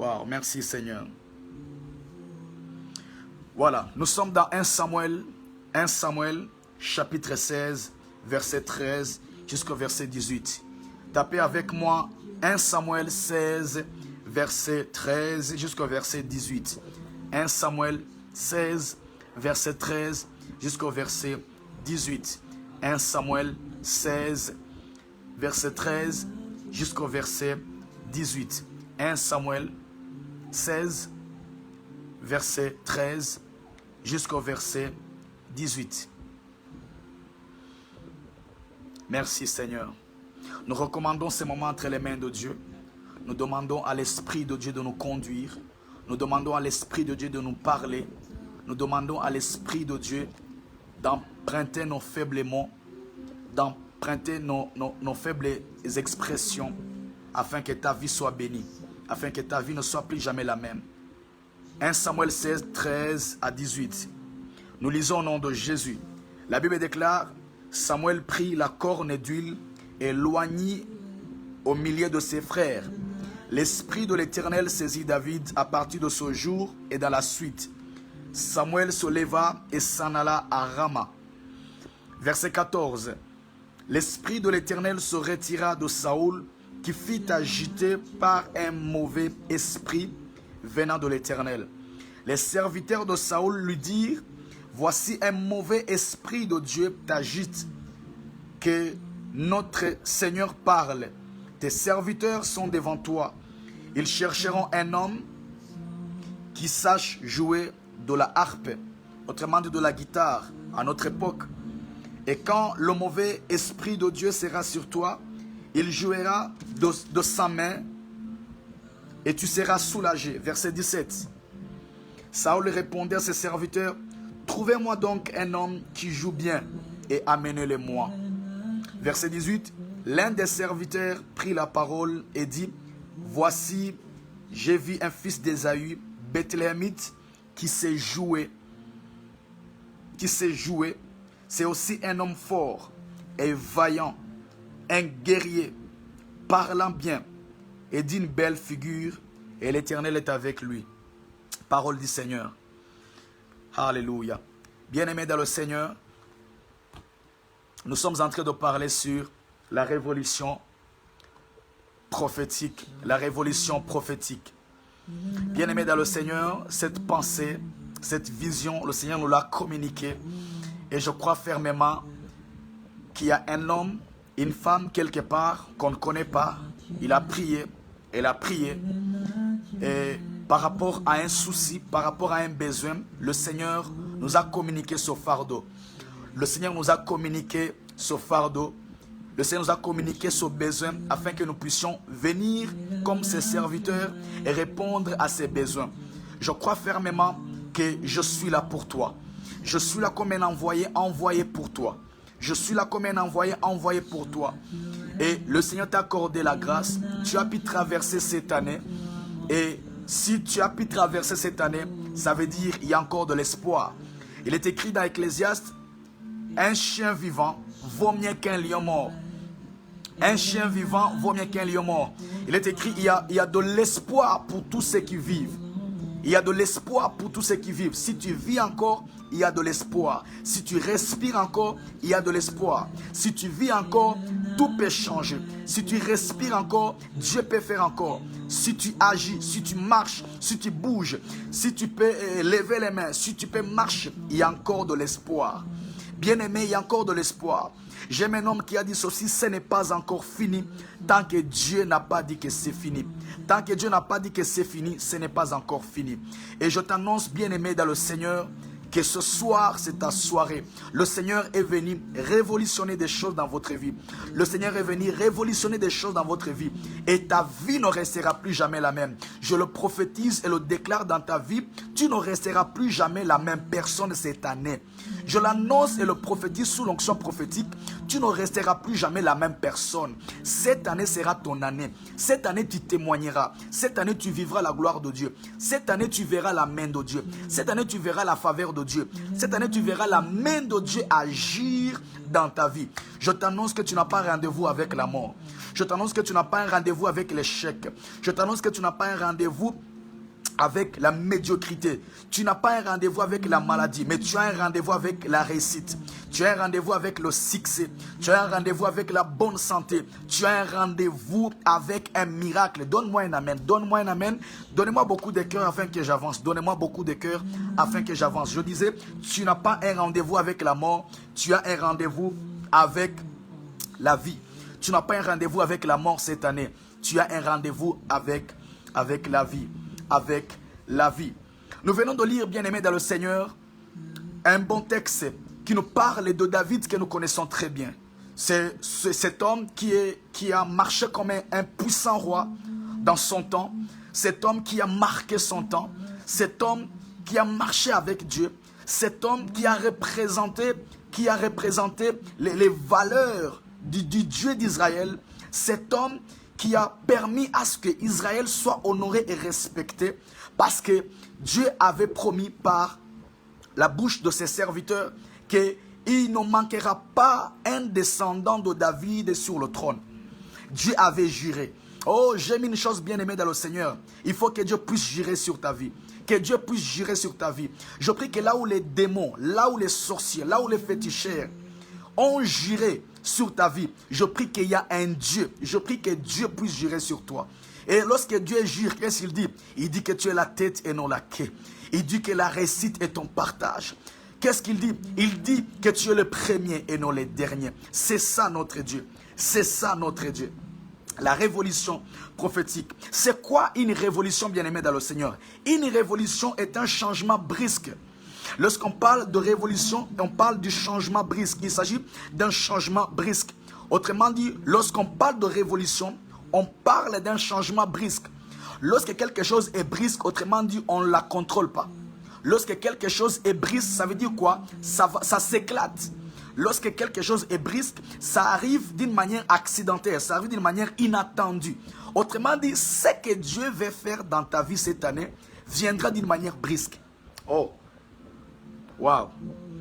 Wow, merci Seigneur. Voilà, nous sommes dans 1 Samuel chapitre 16, verset 13 jusqu'au verset 18. Tapez avec moi 1 Samuel 16, verset 13 jusqu'au verset 18. 1 Samuel 16, verset 13 jusqu'au verset 18. 1 Samuel 16, verset 13 jusqu'au verset 18. 1 Samuel 16, verset 13 jusqu'au verset 18. Merci Seigneur. Nous recommandons ces moments entre les mains de Dieu. Nous demandons à l'Esprit de Dieu de nous conduire. Nous demandons à l'Esprit de Dieu de nous parler. Nous demandons à l'Esprit de Dieu d'emprunter nos faibles mots, d'emprunter nos faibles expressions, afin que ta vie soit bénie, afin que ta vie ne soit plus jamais la même. 1 Samuel 16, 13 à 18. Nous lisons au nom de Jésus. La Bible déclare, Samuel prit la corne d'huile et loignit au milieu de ses frères. L'Esprit de l'Éternel saisit David à partir de ce jour et dans la suite. Samuel se leva et s'en alla à Rama. Verset 14. L'Esprit de l'Éternel se retira de Saoul, qui fut agité par un mauvais esprit venant de l'Éternel. Les serviteurs de Saoul lui dirent, voici un mauvais esprit de Dieu t'agite, que notre Seigneur parle. Tes serviteurs sont devant toi. Ils chercheront un homme qui sache jouer de la harpe, autrement dit de la guitare, à notre époque. Et quand le mauvais esprit de Dieu sera sur toi, il jouera de sa main et tu seras soulagé. Verset 17. Saoul répondait à ses serviteurs, trouvez-moi donc un homme qui joue bien et amenez-le-moi. Verset 18. L'un des serviteurs prit la parole et dit, voici, j'ai vu un fils d'Ésaü, Bethléemite, qui sait jouer. C'est aussi un homme fort et vaillant, un guerrier, parlant bien et d'une belle figure, et l'Éternel est avec lui. Parole du Seigneur. Alléluia. Bien-aimés dans le Seigneur, nous sommes en train de parler sur la révolution prophétique. La révolution prophétique. Bien-aimés dans le Seigneur, cette pensée, cette vision, le Seigneur nous l'a communiquée. Et je crois fermement qu'il y a un homme, une femme quelque part qu'on ne connaît pas. Il a prié, elle a prié. Et par rapport à un souci, par rapport à un besoin, le Seigneur nous a communiqué ce fardeau. Le Seigneur nous a communiqué ce fardeau. Le Seigneur nous a communiqué ce besoin afin que nous puissions venir comme ses serviteurs et répondre à ses besoins. Je crois fermement que je suis là pour toi. Je suis là comme un envoyé pour toi. Je suis là comme un envoyé pour toi. Et le Seigneur t'a accordé la grâce. Tu as pu traverser cette année. Et si tu as pu traverser cette année, ça veut dire qu'il y a encore de l'espoir. Il est écrit dans Ecclésiaste, un chien vivant vaut mieux qu'un lion mort. Un chien vivant vaut mieux qu'un lion mort. Il est écrit, il y a de l'espoir pour tous ceux qui vivent. Il y a de l'espoir pour tous ceux qui vivent. Si tu vis encore, il y a de l'espoir. Si tu respires encore, il y a de l'espoir. Si tu vis encore, tout peut changer. Si tu respires encore, Dieu peut faire encore. Si tu agis, si tu marches, si tu bouges, si tu peux lever les mains, si tu peux marcher, il y a encore de l'espoir. Bien-aimé, il y a encore de l'espoir. J'aime un homme qui a dit ceci, ce n'est pas encore fini tant que Dieu n'a pas dit que c'est fini. Tant que Dieu n'a pas dit que c'est fini, ce n'est pas encore fini. Et je t'annonce, bien-aimé dans le Seigneur, que ce soir, c'est ta soirée. Le Seigneur est venu révolutionner des choses dans votre vie. Le Seigneur est venu révolutionner des choses dans votre vie. Et ta vie ne restera plus jamais la même. Je le prophétise et le déclare dans ta vie. Tu ne resteras plus jamais la même personne cette année. Je l'annonce et le prophétise sous l'onction prophétique. Tu ne resteras plus jamais la même personne. Cette année sera ton année. Cette année, tu témoigneras. Cette année, tu vivras la gloire de Dieu. Cette année, tu verras la main de Dieu. Cette année, tu verras la faveur de Dieu. Cette année, tu verras la main de Dieu agir dans ta vie. Je t'annonce que tu n'as pas rendez-vous avec la mort. Je t'annonce que tu n'as pas un rendez-vous avec l'échec. Je t'annonce que tu n'as pas un rendez-vous avec la médiocrité. Tu n'as pas un rendez-vous avec la maladie, mais tu as un rendez-vous avec la réussite. Tu as un rendez-vous avec le succès. Tu as un rendez-vous avec la bonne santé. Tu as un rendez-vous avec un miracle. Donne-moi un amen. Donne-moi un amen. Donnez-moi beaucoup de cœur afin que j'avance. Donnez-moi beaucoup de cœur afin que j'avance. Je disais, tu n'as pas un rendez-vous avec la mort. Tu as un rendez-vous avec la vie. Tu n'as pas un rendez-vous avec la mort cette année. Tu as un rendez-vous avec la vie. Avec la vie. Nous venons de lire, bien-aimés dans le Seigneur, un bon texte qui nous parle de David que nous connaissons très bien. C'est cet homme qui a marché comme un puissant roi dans son temps. Cet homme qui a marqué son temps. Cet homme qui a marché avec Dieu. Cet homme qui a représenté les valeurs du Dieu d'Israël. Cet homme qui a permis à ce que Israël soit honoré et respecté parce que Dieu avait promis par la bouche de ses serviteurs qu'il ne manquera pas un descendant de David sur le trône. Dieu avait juré. Oh, j'aime une chose bien aimée dans le Seigneur. Il faut que Dieu puisse jurer sur ta vie. Que Dieu puisse jurer sur ta vie. Je prie que là où les démons, là où les sorciers, là où les féticheurs ont juré sur ta vie, je prie qu'il y a un Dieu. Je prie que Dieu puisse jurer sur toi. Et lorsque Dieu jure, qu'est-ce qu'il dit? Il dit que tu es la tête et non la queue. Il dit que la réussite est ton partage. Qu'est-ce qu'il dit? Il dit que tu es le premier et non le dernier. C'est ça notre Dieu. C'est ça notre Dieu. La révolution prophétique. C'est quoi une révolution, bien-aimée dans le Seigneur? Une révolution est un changement brusque. Lorsqu'on parle de révolution, on parle du changement brusque. Il s'agit d'un changement brusque. Autrement dit, lorsqu'on parle de révolution, on parle d'un changement brusque. Lorsque quelque chose est brusque, autrement dit, on ne la contrôle pas. Lorsque quelque chose est brusque, ça veut dire quoi? Ça s'éclate. Lorsque quelque chose est brusque, ça arrive d'une manière accidentelle, ça arrive d'une manière inattendue. Autrement dit, ce que Dieu veut faire dans ta vie cette année viendra d'une manière brusque. Oh! Wow.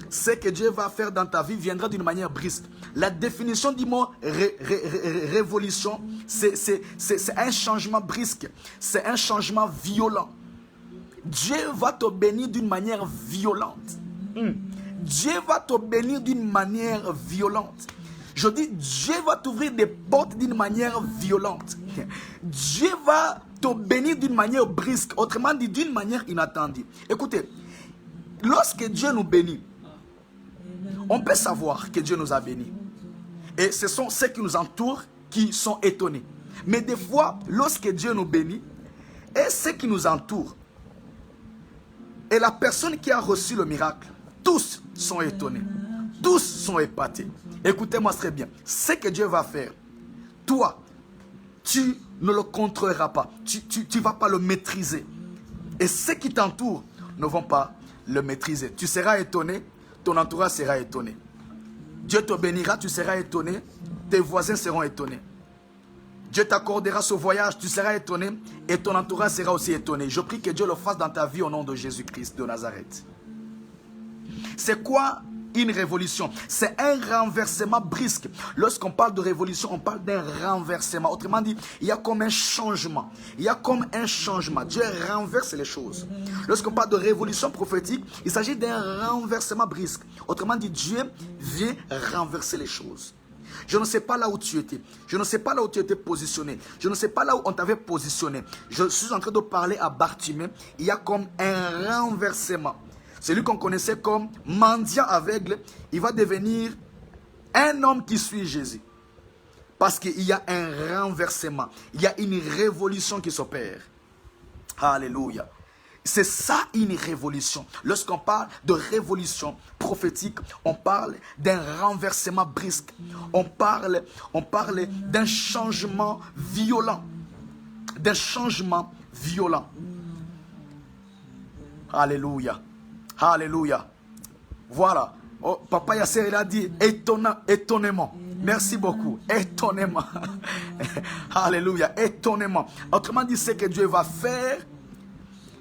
Ce que Dieu va faire dans ta vie viendra d'une manière brusque. La définition du mot révolution, c'est un changement brusque. C'est un changement violent. Dieu va te bénir d'une manière violente. Dieu va te bénir d'une manière violente. Je dis, Dieu va t'ouvrir des portes d'une manière violente. Dieu va te bénir d'une manière brusque. Autrement dit, d'une manière inattendue. Écoutez, lorsque Dieu nous bénit, on peut savoir que Dieu nous a bénis. Et ce sont ceux qui nous entourent qui sont étonnés. Mais des fois, lorsque Dieu nous bénit, et ceux qui nous entourent, et la personne qui a reçu le miracle, tous sont étonnés. Tous sont épatés. Écoutez-moi très bien. Ce que Dieu va faire, toi, tu ne le contrôleras pas. Tu ne vas pas le maîtriser. Et ceux qui t'entourent ne vont pas le maîtriser. Tu seras étonné, ton entourage sera étonné. Dieu te bénira, tu seras étonné, tes voisins seront étonnés. Dieu t'accordera ce voyage, tu seras étonné et ton entourage sera aussi étonné. Je prie que Dieu le fasse dans ta vie au nom de Jésus-Christ de Nazareth. C'est quoi une révolution? C'est un renversement brusque. Lorsqu'on parle de révolution, on parle d'un renversement. Autrement dit, il y a comme un changement. Il y a comme un changement. Dieu renverse les choses. Lorsqu'on parle de révolution prophétique, il s'agit d'un renversement brusque. Autrement dit, Dieu vient renverser les choses. Je ne sais pas là où tu étais. Je ne sais pas là où tu étais positionné. Je ne sais pas là où on t'avait positionné. Je suis en train de parler à Bartimée. Il y a comme un renversement. Celui qu'on connaissait comme mendiant aveugle, il va devenir un homme qui suit Jésus. Parce qu'il y a un renversement. Il y a une révolution qui s'opère. Alléluia. C'est ça une révolution. Lorsqu'on parle de révolution prophétique, on parle d'un renversement brusque. On parle d'un changement violent. D'un changement violent. Alléluia. Alléluia. Voilà. Oh, Papa Yasser, il a dit étonnement. Merci beaucoup. Étonnement. Alléluia. Étonnement. Autrement dit, ce que Dieu va faire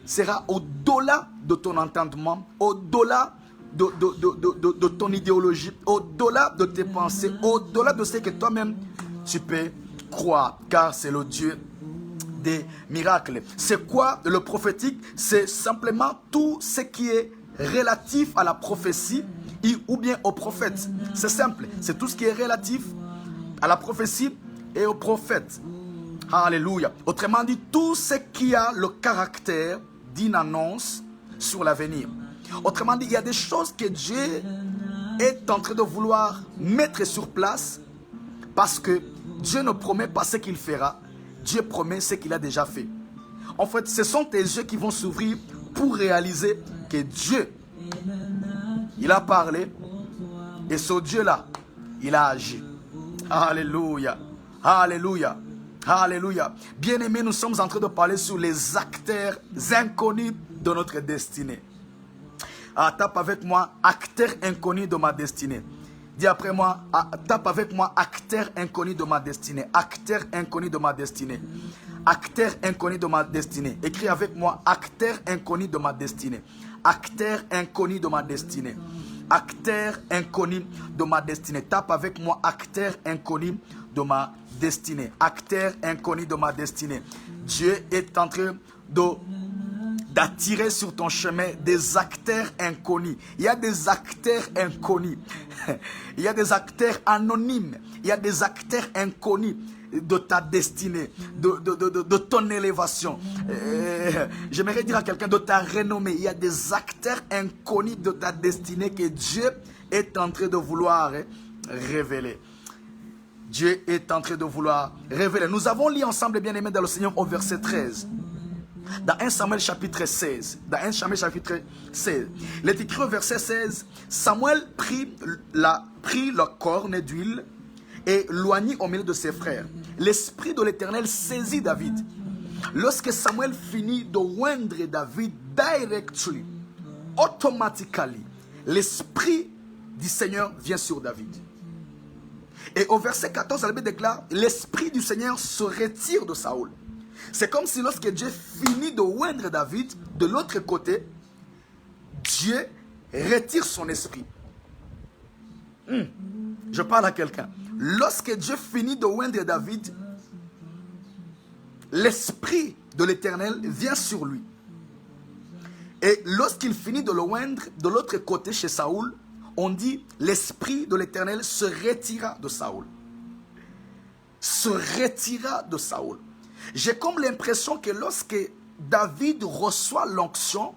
sera au-delà de ton entendement, au-delà de ton idéologie, au-delà de tes pensées, au-delà de ce que toi-même tu peux croire. Car c'est le Dieu des miracles. C'est quoi le prophétique? C'est simplement tout ce qui est relatif à la prophétie ou bien au prophète. C'est simple, c'est tout ce qui est relatif à la prophétie et au prophète. Alléluia. Autrement dit, tout ce qui a le caractère d'une annonce sur l'avenir. Autrement dit, il y a des choses que Dieu est en train de vouloir mettre sur place parce que Dieu ne promet pas ce qu'il fera, Dieu promet ce qu'il a déjà fait. En fait, ce sont tes yeux qui vont s'ouvrir pour réaliser que Dieu, il a parlé et ce Dieu-là, il a agi. Alléluia, alléluia, alléluia. Bien-aimés, nous sommes en train de parler sur les acteurs inconnus de notre destinée. Ah, tape avec moi, acteur inconnu de ma destinée. Dis après moi, tape avec moi, acteur inconnu de ma destinée. Acteur inconnu de ma destinée. Acteur inconnu de ma destinée. Écris avec moi, acteur inconnu de ma destinée. Acteur inconnu de ma destinée. Acteur inconnu de ma destinée. Tape avec moi, acteur inconnu de ma destinée. Acteur inconnu de ma destinée. Dieu est en train d'attirer sur ton chemin des acteurs inconnus. Il y a des acteurs inconnus. Il y a des acteurs anonymes. Il y a des acteurs inconnus de ta destinée, de ton élévation. J'aimerais dire à quelqu'un de ta renommée. Il y a des acteurs inconnus de ta destinée que Dieu est en train de vouloir révéler. Dieu est en train de vouloir révéler. Nous avons lu ensemble, bien aimés, dans le Seigneur au verset 13. Dans 1 Samuel chapitre 16, dans 1 Samuel chapitre 16, il est écrit au verset 16, Samuel prit le corne d'huile et loignit au milieu de ses frères. L'esprit de l'Éternel saisit David. Lorsque Samuel finit de oindre David directly, automatically, l'esprit du Seigneur vient sur David. Et au verset 14, la Bible déclare, l'esprit du Seigneur se retire de Saoul. C'est comme si lorsque Dieu finit de oindre David, de l'autre côté, Dieu retire son esprit. Je parle à quelqu'un. Lorsque Dieu finit de oindre David, l'esprit de l'Éternel vient sur lui. Et lorsqu'il finit de le oindre, de l'autre côté chez Saoul, on dit l'esprit de l'Éternel se retira de Saoul. Se retira de Saoul. J'ai comme l'impression que lorsque David reçoit l'onction,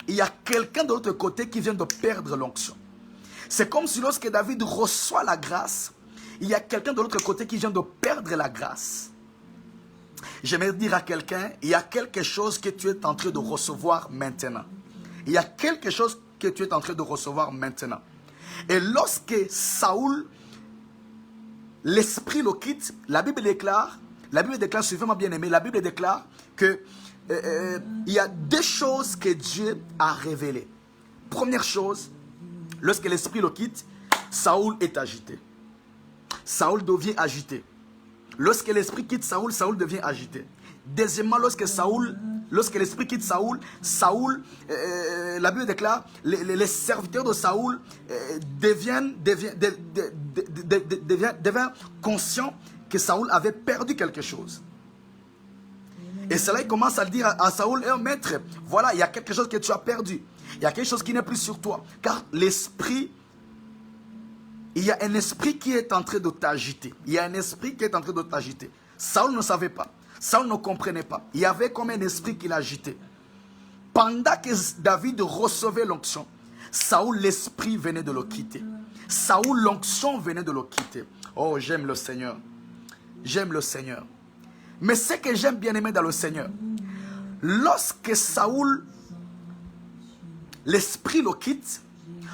il y a quelqu'un de l'autre côté qui vient de perdre l'onction. C'est comme si lorsque David reçoit la grâce, il y a quelqu'un de l'autre côté qui vient de perdre la grâce. J'aimerais dire à quelqu'un, il y a quelque chose que tu es en train de recevoir maintenant. Il y a quelque chose que tu es en train de recevoir maintenant. Et lorsque Saoul, l'esprit le quitte, la Bible déclare, suivez-moi bien aimé, la Bible déclare que il y a deux choses que Dieu a révélées. Première chose, lorsque l'esprit le quitte, Saoul est agité. Saoul devient agité. Lorsque l'esprit quitte Saoul, Saoul devient agité. Deuxièmement, lorsque l'esprit quitte Saoul, la Bible déclare, les serviteurs de Saoul deviennent conscients que Saoul avait perdu quelque chose. Et cela, il commence à le dire à Saoul, maître, voilà, il y a quelque chose que tu as perdu. Il y a quelque chose qui n'est plus sur toi. Car l'esprit, il y a un esprit qui est en train de t'agiter. Il y a un esprit qui est en train de t'agiter. Saoul ne savait pas. Saoul ne comprenait pas. Il y avait comme un esprit qui l'agitait. Pendant que David recevait l'onction, Saoul, l'esprit venait de le quitter. Saoul, l'onction venait de le quitter. Oh, j'aime le Seigneur. J'aime le Seigneur. Mais ce que j'aime bien aimer dans le Seigneur, lorsque Saoul, l'esprit le quitte,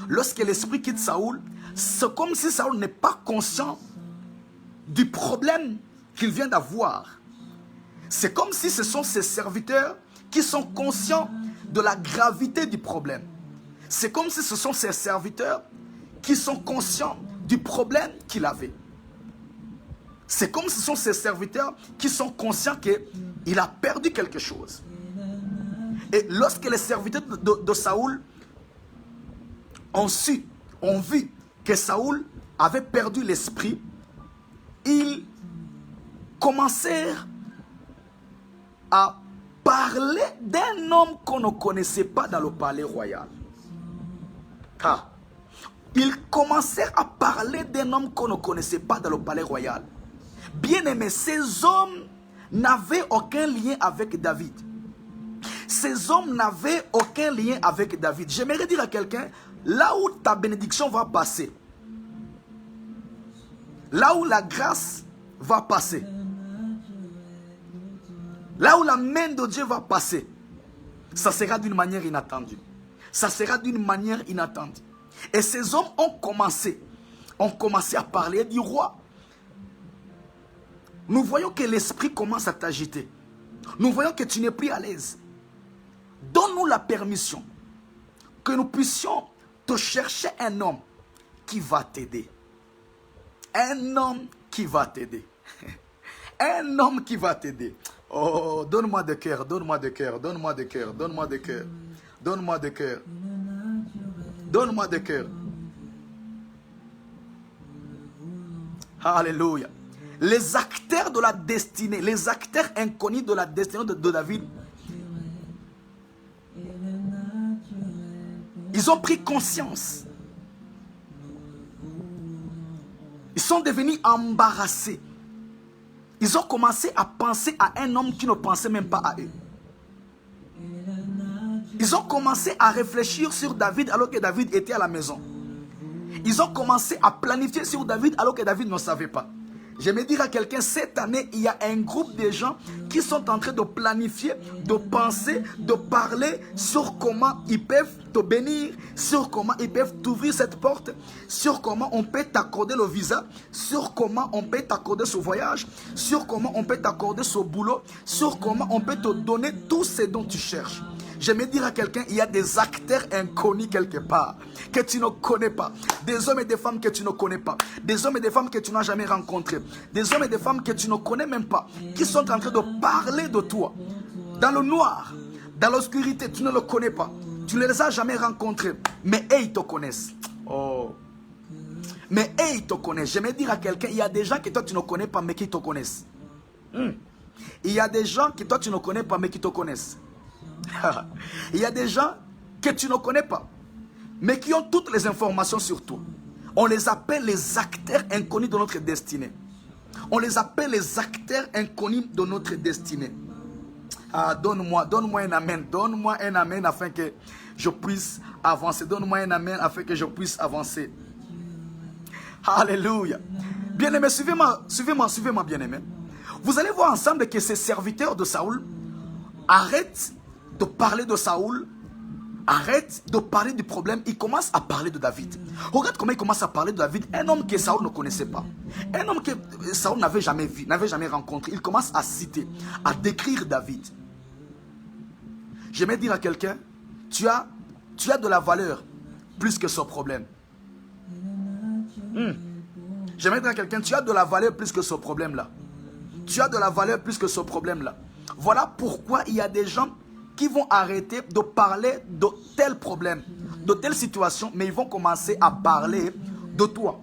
lorsque l'esprit quitte Saoul, c'est comme si Saoul n'est pas conscient du problème qu'il vient d'avoir. C'est comme si ce sont ses serviteurs qui sont conscients de la gravité du problème. C'est comme si ce sont ses serviteurs qui sont conscients du problème qu'il avait. C'est comme si ce sont ses serviteurs qui sont conscients qu'il a perdu quelque chose. Et lorsque les serviteurs de Saoul ont vu que Saoul avait perdu l'esprit, ils commencèrent à parler d'un homme qu'on ne connaissait pas dans le palais royal. Ah. Ils commencèrent à parler d'un homme qu'on ne connaissait pas dans le palais royal. Bien aimé, ces hommes n'avaient aucun lien avec David. Ces hommes n'avaient aucun lien avec David. J'aimerais dire à quelqu'un, là où ta bénédiction va passer, là où la grâce va passer, là où la main de Dieu va passer, ça sera d'une manière inattendue. Ça sera d'une manière inattendue. Et ces hommes ont commencé à parler du roi. Nous voyons que l'esprit commence à t'agiter. Nous voyons que tu n'es plus à l'aise. Donne-nous la permission que nous puissions te chercher un homme qui va t'aider. Un homme qui va t'aider. Un homme qui va t'aider. Oh, donne-moi de cœur, donne-moi de cœur, donne-moi de cœur, donne-moi de cœur, donne-moi de cœur. Donne-moi de cœur. Alléluia. Les acteurs de la destinée, les acteurs inconnus de la destinée de David, ils ont pris conscience. Ils sont devenus embarrassés. Ils ont commencé à penser à un homme qui ne pensait même pas à eux. Ils ont commencé à réfléchir sur David alors que David était à la maison. Ils ont commencé à planifier sur David alors que David ne savait pas. Je vais dire à quelqu'un, cette année, il y a un groupe de gens qui sont en train de planifier, de penser, de parler sur comment ils peuvent te bénir, sur comment ils peuvent t'ouvrir cette porte, sur comment on peut t'accorder le visa, sur comment on peut t'accorder ce voyage, sur comment on peut t'accorder ce boulot, sur comment on peut te donner tout ce dont tu cherches. J'aimerais dire à quelqu'un, il y a des acteurs inconnus quelque part, que tu ne connais pas. Des hommes et des femmes que tu ne connais pas. Des hommes et des femmes que tu n'as jamais rencontrés. Des hommes et des femmes que tu ne connais même pas. Qui sont en train de parler de toi. Dans le noir, dans l'obscurité, tu ne le connais pas. Tu ne les as jamais rencontrés. Mais eux, ils te connaissent. Oh. Mais eux, ils te connaissent. J'aimerais dire à quelqu'un, il y a des gens que toi, tu ne connais pas, mais qui te connaissent. Il y a des gens que toi, tu ne connais pas, mais qui te connaissent. Il y a des gens que tu ne connais pas, mais qui ont toutes les informations sur toi. On les appelle les acteurs inconnus de notre destinée. On les appelle les acteurs inconnus de notre destinée. Ah, donne-moi un amen. Donne-moi un amen afin que je puisse avancer. Donne-moi un amen afin que je puisse avancer. Alléluia. Bien-aimé, suivez-moi, bien-aimé. Vous allez voir ensemble que ces serviteurs de Saoul arrêtent de parler de Saoul, arrête de parler du problème, il commence à parler de David. Regarde comment il commence à parler de David, un homme que Saoul ne connaissait pas, un homme que Saoul n'avait jamais vu, n'avait jamais rencontré. Il commence à citer, à décrire David. J'aimerais dire à quelqu'un, tu as de la valeur plus que ce problème. J'aimerais dire à quelqu'un, tu as de la valeur plus que ce problème-là. Tu as de la valeur plus que ce problème-là. Voilà pourquoi il y a des gens qui vont arrêter de parler de tel problème, de telle situation, mais ils vont commencer à parler de toi.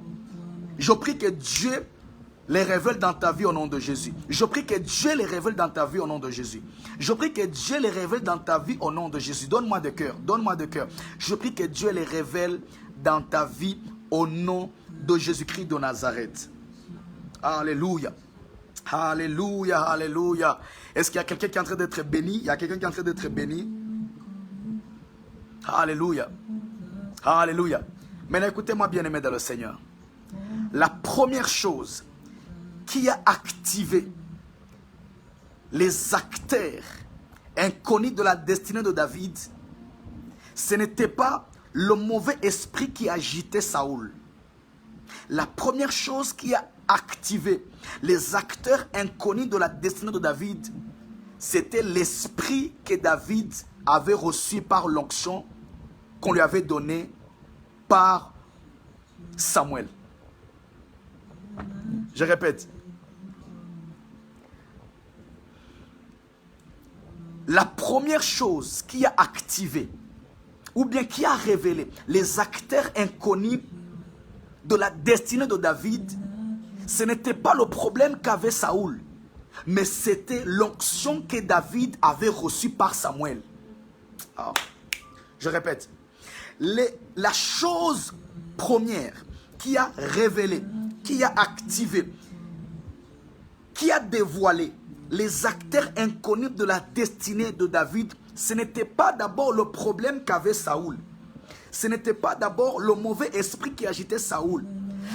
Je prie que Dieu les révèle dans ta vie au nom de Jésus. Je prie que Dieu les révèle dans ta vie au nom de Jésus. Je prie que Dieu les révèle dans ta vie au nom de Jésus. Donne-moi de cœur, donne-moi de cœur. Je prie que Dieu les révèle dans ta vie au nom de Jésus-Christ de Nazareth. Alléluia. Alléluia, alléluia. Est-ce qu'il y a quelqu'un qui est en train d'être béni? Il y a quelqu'un qui est en train d'être béni? Alléluia. Alléluia. Maintenant, écoutez-moi bien aimé dans le Seigneur. La première chose qui a activé les acteurs inconnus de la destinée de David, ce n'était pas le mauvais esprit qui agitait Saoul. La première chose qui a activé les acteurs inconnus de la destinée de David, c'était l'esprit que David avait reçu par l'onction qu'on lui avait donnée par Samuel. Je répète. La première chose qui a activé ou bien qui a révélé les acteurs inconnus de la destinée de David, ce n'était pas le problème qu'avait Saoul. mais c'était l'onction que David avait reçue par Samuel. Ah, je répète, la chose première qui a révélé, qui a activé, qui a dévoilé les acteurs inconnus de la destinée de David, ce n'était pas d'abord le problème qu'avait Saoul. Ce n'était pas d'abord le mauvais esprit qui agitait Saoul.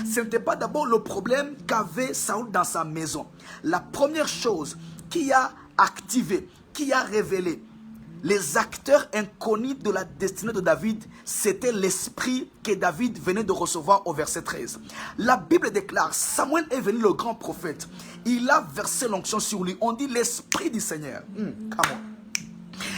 Ce n'était pas d'abord le problème qu'avait Saoul dans sa maison. La première chose qui a activé, qui a révélé les acteurs inconnus de la destinée de David, c'était l'esprit que David venait de recevoir au verset 13. La Bible déclare, Samuel est venu le grand prophète. Il a versé l'onction sur lui. On dit l'esprit du Seigneur.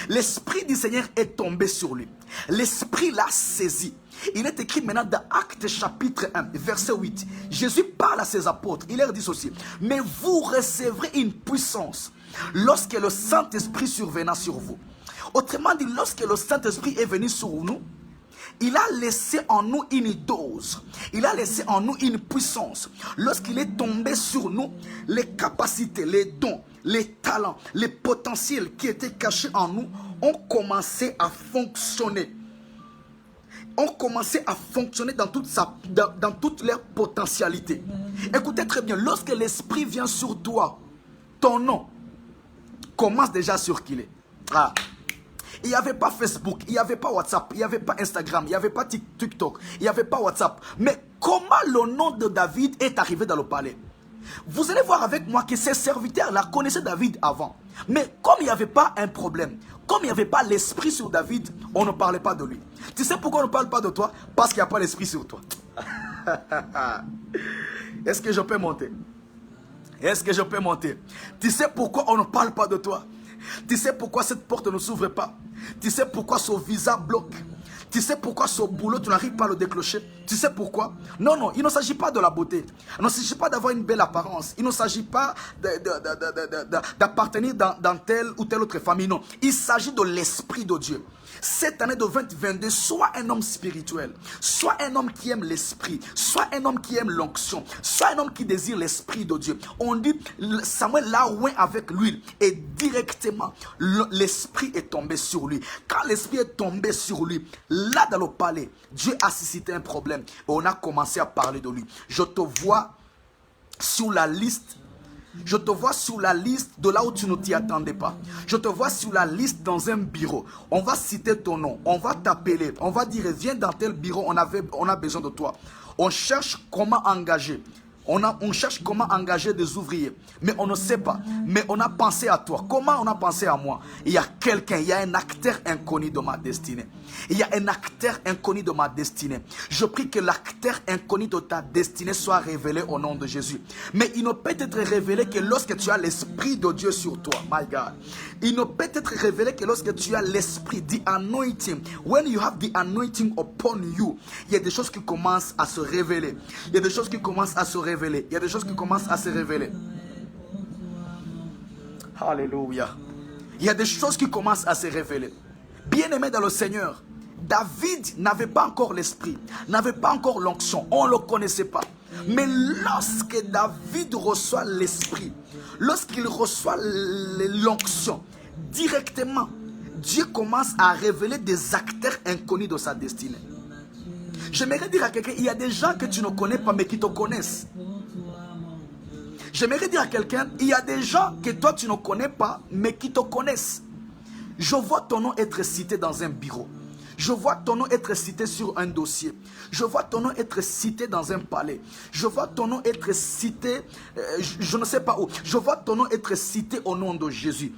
L'esprit du Seigneur est tombé sur lui. L'esprit l'a saisi. Il est écrit maintenant dans Actes chapitre 1, verset 8. Jésus parle à ses apôtres. Il leur dit ceci. Mais vous recevrez une puissance lorsque le Saint-Esprit surviendra sur vous. Autrement dit, lorsque le Saint-Esprit est venu sur nous, il a laissé en nous une dose. Il a laissé en nous une puissance. Lorsqu'il est tombé sur nous, les capacités, les dons, les talents, les potentiels qui étaient cachés en nous ont commencé à fonctionner. Ont commencé à fonctionner dans toute leur potentialité. Écoutez très bien, lorsque l'Esprit vient sur toi, ton nom commence déjà à circuler. Il n'y avait pas Facebook, il n'y avait pas WhatsApp, il n'y avait pas Instagram, il n'y avait pas TikTok, il n'y avait pas WhatsApp. Mais comment le nom de David est arrivé dans le palais? Vous allez voir avec moi que ces serviteurs-là connaissaient David avant. Mais comme il n'y avait pas un problème, comme il n'y avait pas l'esprit sur David, on ne parlait pas de lui. Tu sais pourquoi on ne parle pas de toi? Parce qu'il n'y a pas l'esprit sur toi. Est-ce que je peux monter? Est-ce que je peux monter? Tu sais pourquoi on ne parle pas de toi? Tu sais pourquoi cette porte ne s'ouvre pas? Tu sais pourquoi ce visa bloque? Tu sais pourquoi ce boulot, tu n'arrives pas à le déclencher? Tu sais pourquoi? Non, non, il ne s'agit pas de la beauté. Il ne s'agit pas d'avoir une belle apparence. Il ne s'agit pas d'appartenir dans telle ou telle autre famille. Non, il s'agit de l'Esprit de Dieu. Cette année de 2022, sois un homme spirituel, sois un homme qui aime l'esprit, sois un homme qui aime l'onction, sois un homme qui désire l'esprit de Dieu. On dit, Samuel l'a oint avec l'huile et directement, l'esprit est tombé sur lui. Quand l'esprit est tombé sur lui, là dans le palais, Dieu a suscité un problème et on a commencé à parler de lui. Je te vois sur la liste. Je te vois sur la liste de là où tu ne t'y attendais pas. Je te vois sur la liste dans un bureau. On va citer ton nom. On va t'appeler. On va dire, viens dans tel bureau, on a besoin de toi. On cherche comment engager. On cherche comment engager des ouvriers. Mais on ne sait pas. Mais on a pensé à toi. Comment on a pensé à moi? Il y a quelqu'un, il y a un acteur inconnu de ma destinée. Il y a un acteur inconnu de ma destinée. Je prie que l'acteur inconnu de ta destinée soit révélé au nom de Jésus. Mais il ne peut être révélé que lorsque tu as l'Esprit de Dieu sur toi. My God. Il ne peut être révélé que lorsque tu as l'Esprit, the anointing. When you have the anointing upon you, il y a des choses qui commencent à se révéler. Il y a des choses qui commencent à se révéler. Il y a des choses qui commencent à se révéler. Alléluia. Il y a des choses qui commencent à se révéler. Bien-aimé dans le Seigneur, David n'avait pas encore l'esprit, n'avait pas encore l'onction, on ne le connaissait pas. Mais lorsque David reçoit l'esprit, lorsqu'il reçoit l'onction, directement, Dieu commence à révéler des acteurs inconnus de sa destinée. J'aimerais dire à quelqu'un, il y a des gens que tu ne connais pas mais qui te connaissent. J'aimerais dire à quelqu'un, il y a des gens que toi tu ne connais pas mais qui te connaissent. Je vois ton nom être cité dans un bureau. Je vois ton nom être cité sur un dossier. Je vois ton nom être cité dans un palais. Je vois ton nom être cité, je ne sais pas où. Je vois ton nom être cité au nom de Jésus.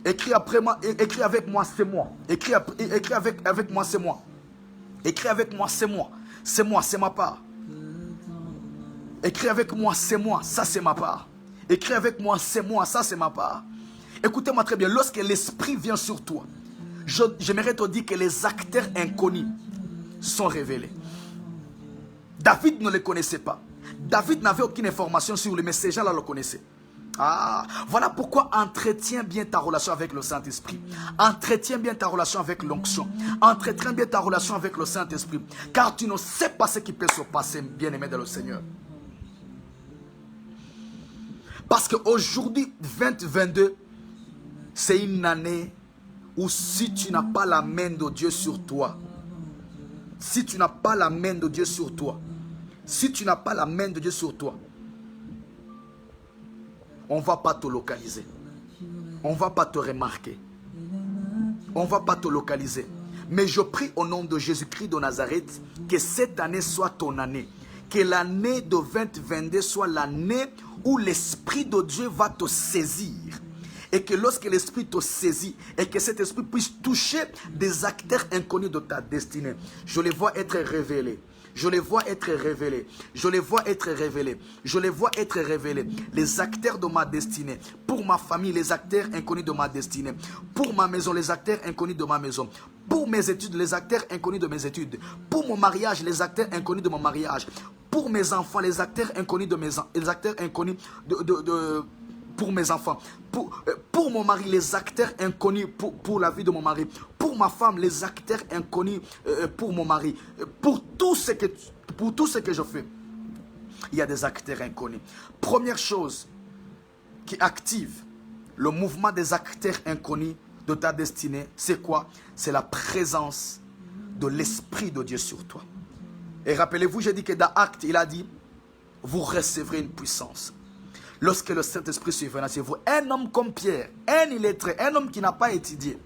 Écris après moi, écris avec moi, c'est moi. Écris avec moi, c'est moi. Écris avec moi, c'est moi. C'est moi, c'est ma part. Écris avec moi, c'est moi, ça c'est ma part. Écris avec moi, c'est moi, ça c'est ma part. Écoutez-moi très bien, lorsque l'esprit vient sur toi, j'aimerais te dire que les acteurs inconnus sont révélés. David ne les connaissait pas. David n'avait aucune information sur lui, mais ces gens-là le connaissaient. Ah, voilà pourquoi entretiens bien ta relation avec le Saint-Esprit. Entretiens bien ta relation avec l'onction. Entretiens bien ta relation avec le Saint-Esprit. Car tu ne sais pas ce qui peut se passer, bien-aimé dans le Seigneur. Parce qu'aujourd'hui, 2022, c'est une année où si tu n'as pas la main de Dieu sur toi, si tu n'as pas la main de Dieu sur toi, si tu n'as pas la main de Dieu sur toi, on ne va pas te localiser. On ne va pas te remarquer. On ne va pas te localiser. Mais je prie au nom de Jésus-Christ de Nazareth que cette année soit ton année. Que l'année de 2022 soit l'année où l'Esprit de Dieu va te saisir. Et que lorsque l'Esprit te saisit, et que cet Esprit puisse toucher des acteurs inconnus de ta destinée. Je les vois être révélés. Je les vois être révélés. Je les vois être révélés. Je les vois être révélés. Les acteurs de ma destinée. Pour ma famille, les acteurs inconnus de ma destinée. Pour ma maison, les acteurs inconnus de ma maison. Pour mes études, les acteurs inconnus de mes études. Pour mon mariage, les acteurs inconnus de mon mariage. Pour mes enfants, les acteurs inconnus de mes enfants. Les acteurs inconnus pour mes enfants. Pour mon mari, les acteurs inconnus pour la vie de mon mari. Pour ma femme, les acteurs inconnus pour mon mari. Pour tout ce que je fais, il y a des acteurs inconnus. Première chose qui active le mouvement des acteurs inconnus de ta destinée, c'est quoi? C'est la présence de l'Esprit de Dieu sur toi. Et rappelez-vous, j'ai dit que dans Actes, il a dit, vous recevrez une puissance. Lorsque le Saint-Esprit surviendra sur vous, un homme comme Pierre, un illettré, un homme qui n'a pas étudié,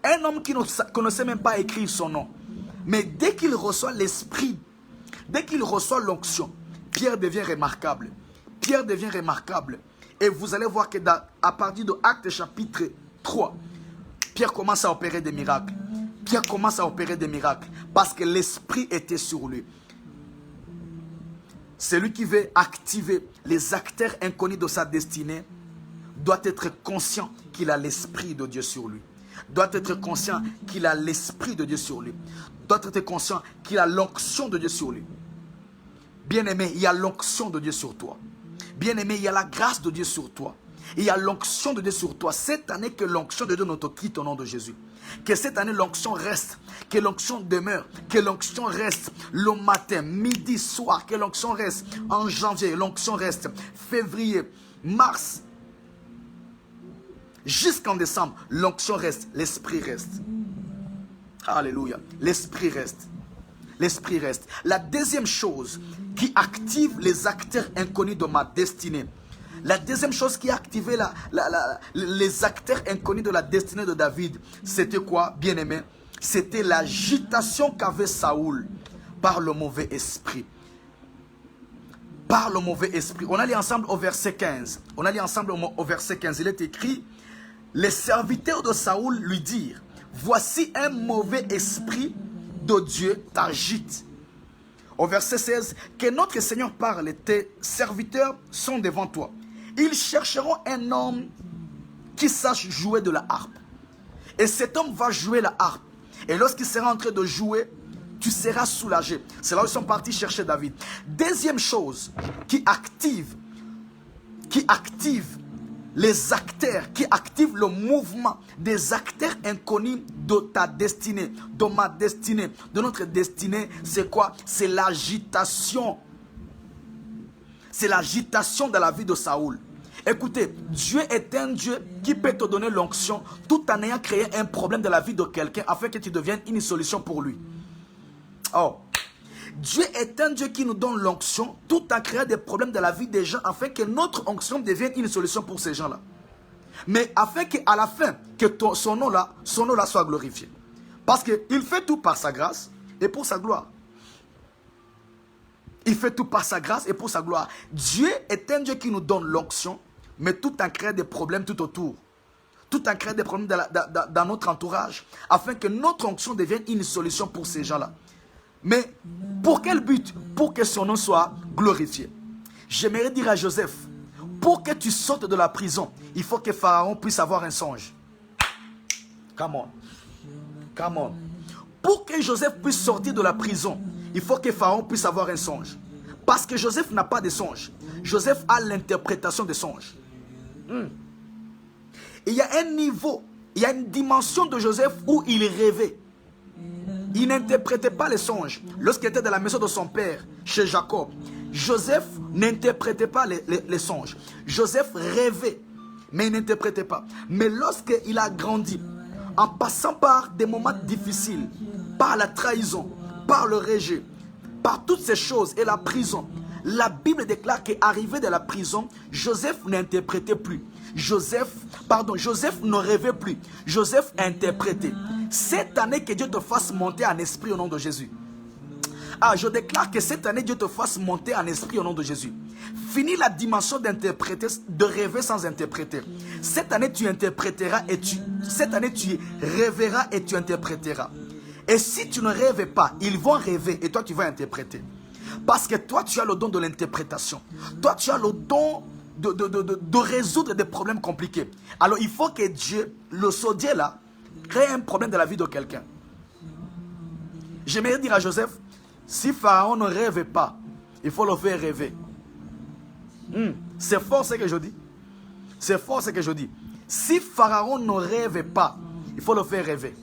un homme qui ne sait même pas écrire son nom, mais dès qu'il reçoit l'Esprit, dès qu'il reçoit l'onction, Pierre devient remarquable. Pierre devient remarquable. Et vous allez voir que à partir de Actes chapitre 3, Pierre commence à opérer des miracles. Pierre commence à opérer des miracles parce que l'Esprit était sur lui. Celui qui veut activer les acteurs inconnus de sa destinée doit être conscient qu'il a l'Esprit de Dieu sur lui. Doit être conscient qu'il a l'Esprit de Dieu sur lui. Doit être conscient qu'il a l'onction de Dieu sur lui. Bien-aimé, il y a l'onction de Dieu sur toi. Bien-aimé, il y a la grâce de Dieu sur toi. Il y a l'onction de Dieu sur toi. Cette année, que l'onction de Dieu ne te quitte au nom de Jésus. Que cette année, l'onction reste. Que l'onction demeure. Que l'onction reste le matin, midi, soir. Que l'onction reste en janvier. L'onction reste février, mars. Jusqu'en décembre, l'onction reste. L'esprit reste. Alléluia. L'esprit reste. L'esprit reste. La deuxième chose qui active les acteurs inconnus de ma destinée. La deuxième chose qui a activé les acteurs inconnus de la destinée de David, c'était quoi, bien-aimé? C'était l'agitation qu'avait Saoul par le mauvais esprit. Par le mauvais esprit. On allait ensemble au verset 15. On allait ensemble au verset 15. Il est écrit, les serviteurs de Saoul lui dirent, voici un mauvais esprit de Dieu t'agite. Au verset 16, que notre Seigneur parle, tes serviteurs sont devant toi. Ils chercheront un homme qui sache jouer de la harpe. Et cet homme va jouer la harpe. Et lorsqu'il sera en train de jouer, tu seras soulagé. C'est là où ils sont partis chercher David. Deuxième chose qui active les acteurs, qui active le mouvement des acteurs inconnus de ta destinée, de ma destinée, de notre destinée, c'est quoi? C'est l'agitation. C'est l'agitation de la vie de Saoul. Écoutez, Dieu est un Dieu qui peut te donner l'onction tout en ayant créé un problème dans la vie de quelqu'un afin que tu deviennes une solution pour lui. Oh, Dieu est un Dieu qui nous donne l'onction tout en créant des problèmes dans la vie des gens afin que notre onction devienne une solution pour ces gens-là. Mais afin qu'à la fin, que son nom-là soit glorifié. Parce qu'il fait tout par sa grâce et pour sa gloire. Il fait tout par sa grâce et pour sa gloire. Dieu est un Dieu qui nous donne l'onction, mais tout en créant des problèmes tout autour. Tout en créant des problèmes dans notre entourage, afin que notre onction devienne une solution pour ces gens-là. Mais pour quel but? Pour que son nom soit glorifié. J'aimerais dire à Joseph, pour que tu sortes de la prison, il faut que Pharaon puisse avoir un songe. Come on. Come on. Pour que Joseph puisse sortir de la prison, il faut que Pharaon puisse avoir un songe. Parce que Joseph n'a pas de songe. Joseph a l'interprétation des songes. Il y a un niveau, il y a une dimension de Joseph où il rêvait. Il n'interprétait pas les songes. Lorsqu'il était dans la maison de son père, chez Jacob, Joseph n'interprétait pas les songes. Joseph rêvait, mais il n'interprétait pas. Mais lorsqu'il a grandi, en passant par des moments difficiles, par la trahison, par le rejet, par toutes ces choses et la prison, la Bible déclare qu'arrivé de la prison, Joseph n'interprétait plus. Joseph ne rêvait plus. Joseph interprétait. Cette année, que Dieu te fasse monter en esprit au nom de Jésus. Ah, je déclare que cette année, Dieu te fasse monter en esprit au nom de Jésus. Finis la dimension d'interpréter, de rêver sans interpréter. Cette année, tu interpréteras et cette année, tu rêveras et tu interpréteras. Et si tu ne rêves pas, ils vont rêver et toi, tu vas interpréter. Parce que toi, tu as le don de l'interprétation. Toi, tu as le don de résoudre des problèmes compliqués. Alors, il faut que Dieu, le saudier là, crée un problème dans la vie de quelqu'un. J'aimerais dire à Joseph, si Pharaon ne rêve pas, il faut le faire rêver. C'est fort ce que je dis. C'est fort ce que je dis. Si Pharaon ne rêve pas, il faut le faire rêver.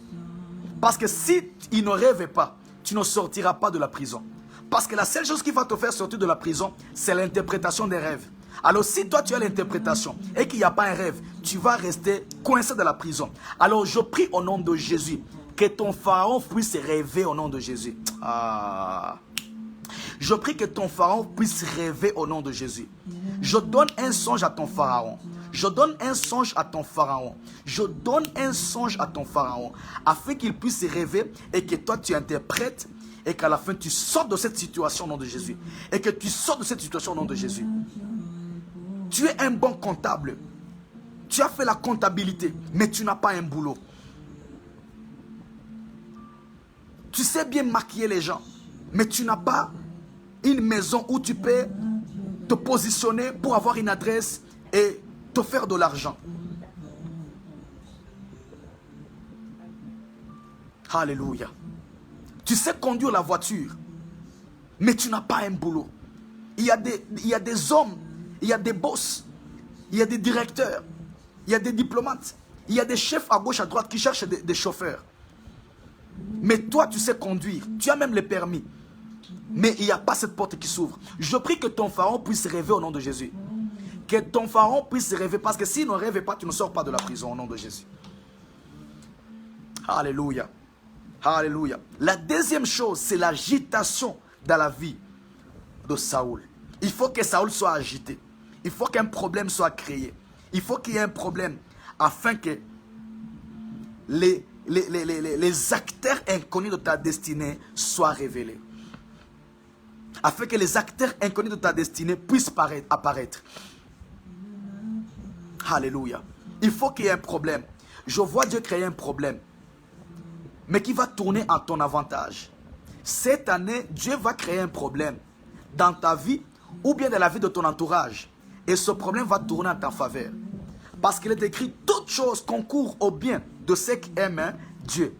Parce que si il ne rêve pas, tu ne sortiras pas de la prison. Parce que la seule chose qui va te faire sortir de la prison, c'est l'interprétation des rêves. Alors si toi tu as l'interprétation et qu'il n'y a pas un rêve, tu vas rester coincé dans la prison. Alors je prie au nom de Jésus que ton pharaon puisse rêver au nom de Jésus. Je prie que ton pharaon puisse rêver au nom de Jésus. Je donne un songe à ton pharaon. Je donne un songe à ton pharaon. Je donne un songe à ton pharaon afin qu'il puisse rêver et que toi tu interprètes et qu'à la fin tu sortes de cette situation au nom de Jésus. Et que tu sortes de cette situation au nom de Jésus. Tu es un bon comptable. Tu as fait la comptabilité, mais tu n'as pas un boulot. Tu sais bien maquiller les gens, mais tu n'as pas une maison où tu peux te positionner pour avoir une adresse et te faire de l'argent. Alléluia. Tu sais conduire la voiture, mais tu n'as pas un boulot. Il y a des hommes, il y a des boss, il y a des directeurs, il y a des diplomates, il y a des chefs à gauche, à droite qui cherchent des chauffeurs. Mais toi, tu sais conduire, tu as même le permis. Mais il n'y a pas cette porte qui s'ouvre. Je prie que ton pharaon puisse rêver au nom de Jésus. Que ton pharaon puisse rêver, parce que s'il ne rêve pas, tu ne sors pas de la prison au nom de Jésus. Alléluia. Alléluia. La deuxième chose, c'est l'agitation dans la vie de Saoul. Il faut que Saoul soit agité. Il faut qu'un problème soit créé. Il faut qu'il y ait un problème afin que les acteurs inconnus de ta destinée soient révélés. Afin que les acteurs inconnus de ta destinée puissent apparaître. Alléluia. Il faut qu'il y ait un problème. Je vois Dieu créer un problème, mais qui va tourner en ton avantage. Cette année, Dieu va créer un problème dans ta vie ou bien dans la vie de ton entourage. Et ce problème va tourner en ta faveur. Parce qu'il est écrit, toutes choses concourent au bien de ceux qui aiment Dieu.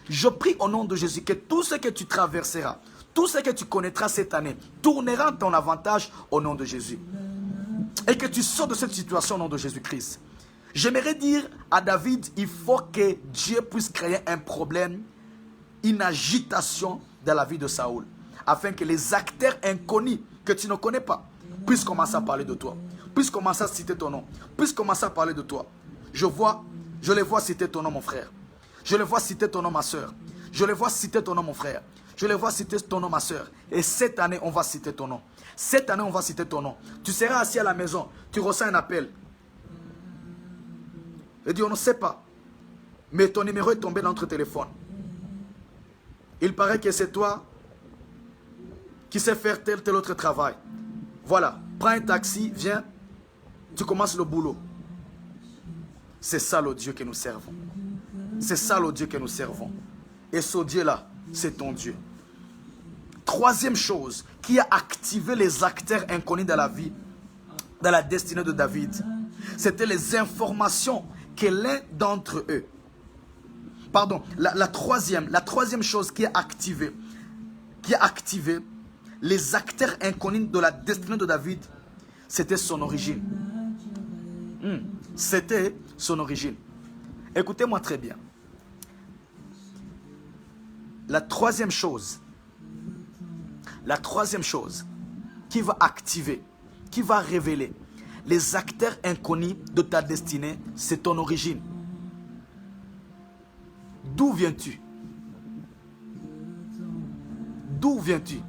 Je prie au nom de Jésus que tout ce que tu traverseras, tout ce que tu connaîtras cette année, tournera en ton avantage au nom de Jésus. Et que tu sors de cette situation au nom de Jésus-Christ. J'aimerais dire à David, il faut que Dieu puisse créer un problème, une agitation dans la vie de Saoul. Afin que les acteurs inconnus que tu ne connais pas puissent commencer à parler de toi. Puissent commencer à citer ton nom. Puissent commencer à parler de toi. Je les vois citer ton nom, mon frère. Je les vois citer ton nom, ma soeur. Je les vois citer ton nom, mon frère. Je les vois citer ton nom, ma soeur. Et cette année, on va citer ton nom. Cette année, on va citer ton nom. Tu seras assis à la maison. Tu reçois un appel. Et dit, on ne sait pas. Mais ton numéro est tombé dans notre téléphone. Il paraît que c'est toi qui sais faire tel autre travail. Voilà. Prends un taxi, viens. Tu commences le boulot. C'est ça le Dieu que nous servons. C'est ça le Dieu que nous servons. Et ce Dieu-là, c'est ton Dieu. Troisième chose qui a activé les acteurs inconnus dans la vie, dans la destinée de David, c'était les informations que l'un d'entre eux, la troisième chose qui a activé les acteurs inconnus de la destinée de David, c'était son origine. C'était son origine. Écoutez-moi très bien. La troisième chose qui va activer, qui va révéler les acteurs inconnus de ta destinée, c'est ton origine. D'où viens-tu? D'où viens-tu?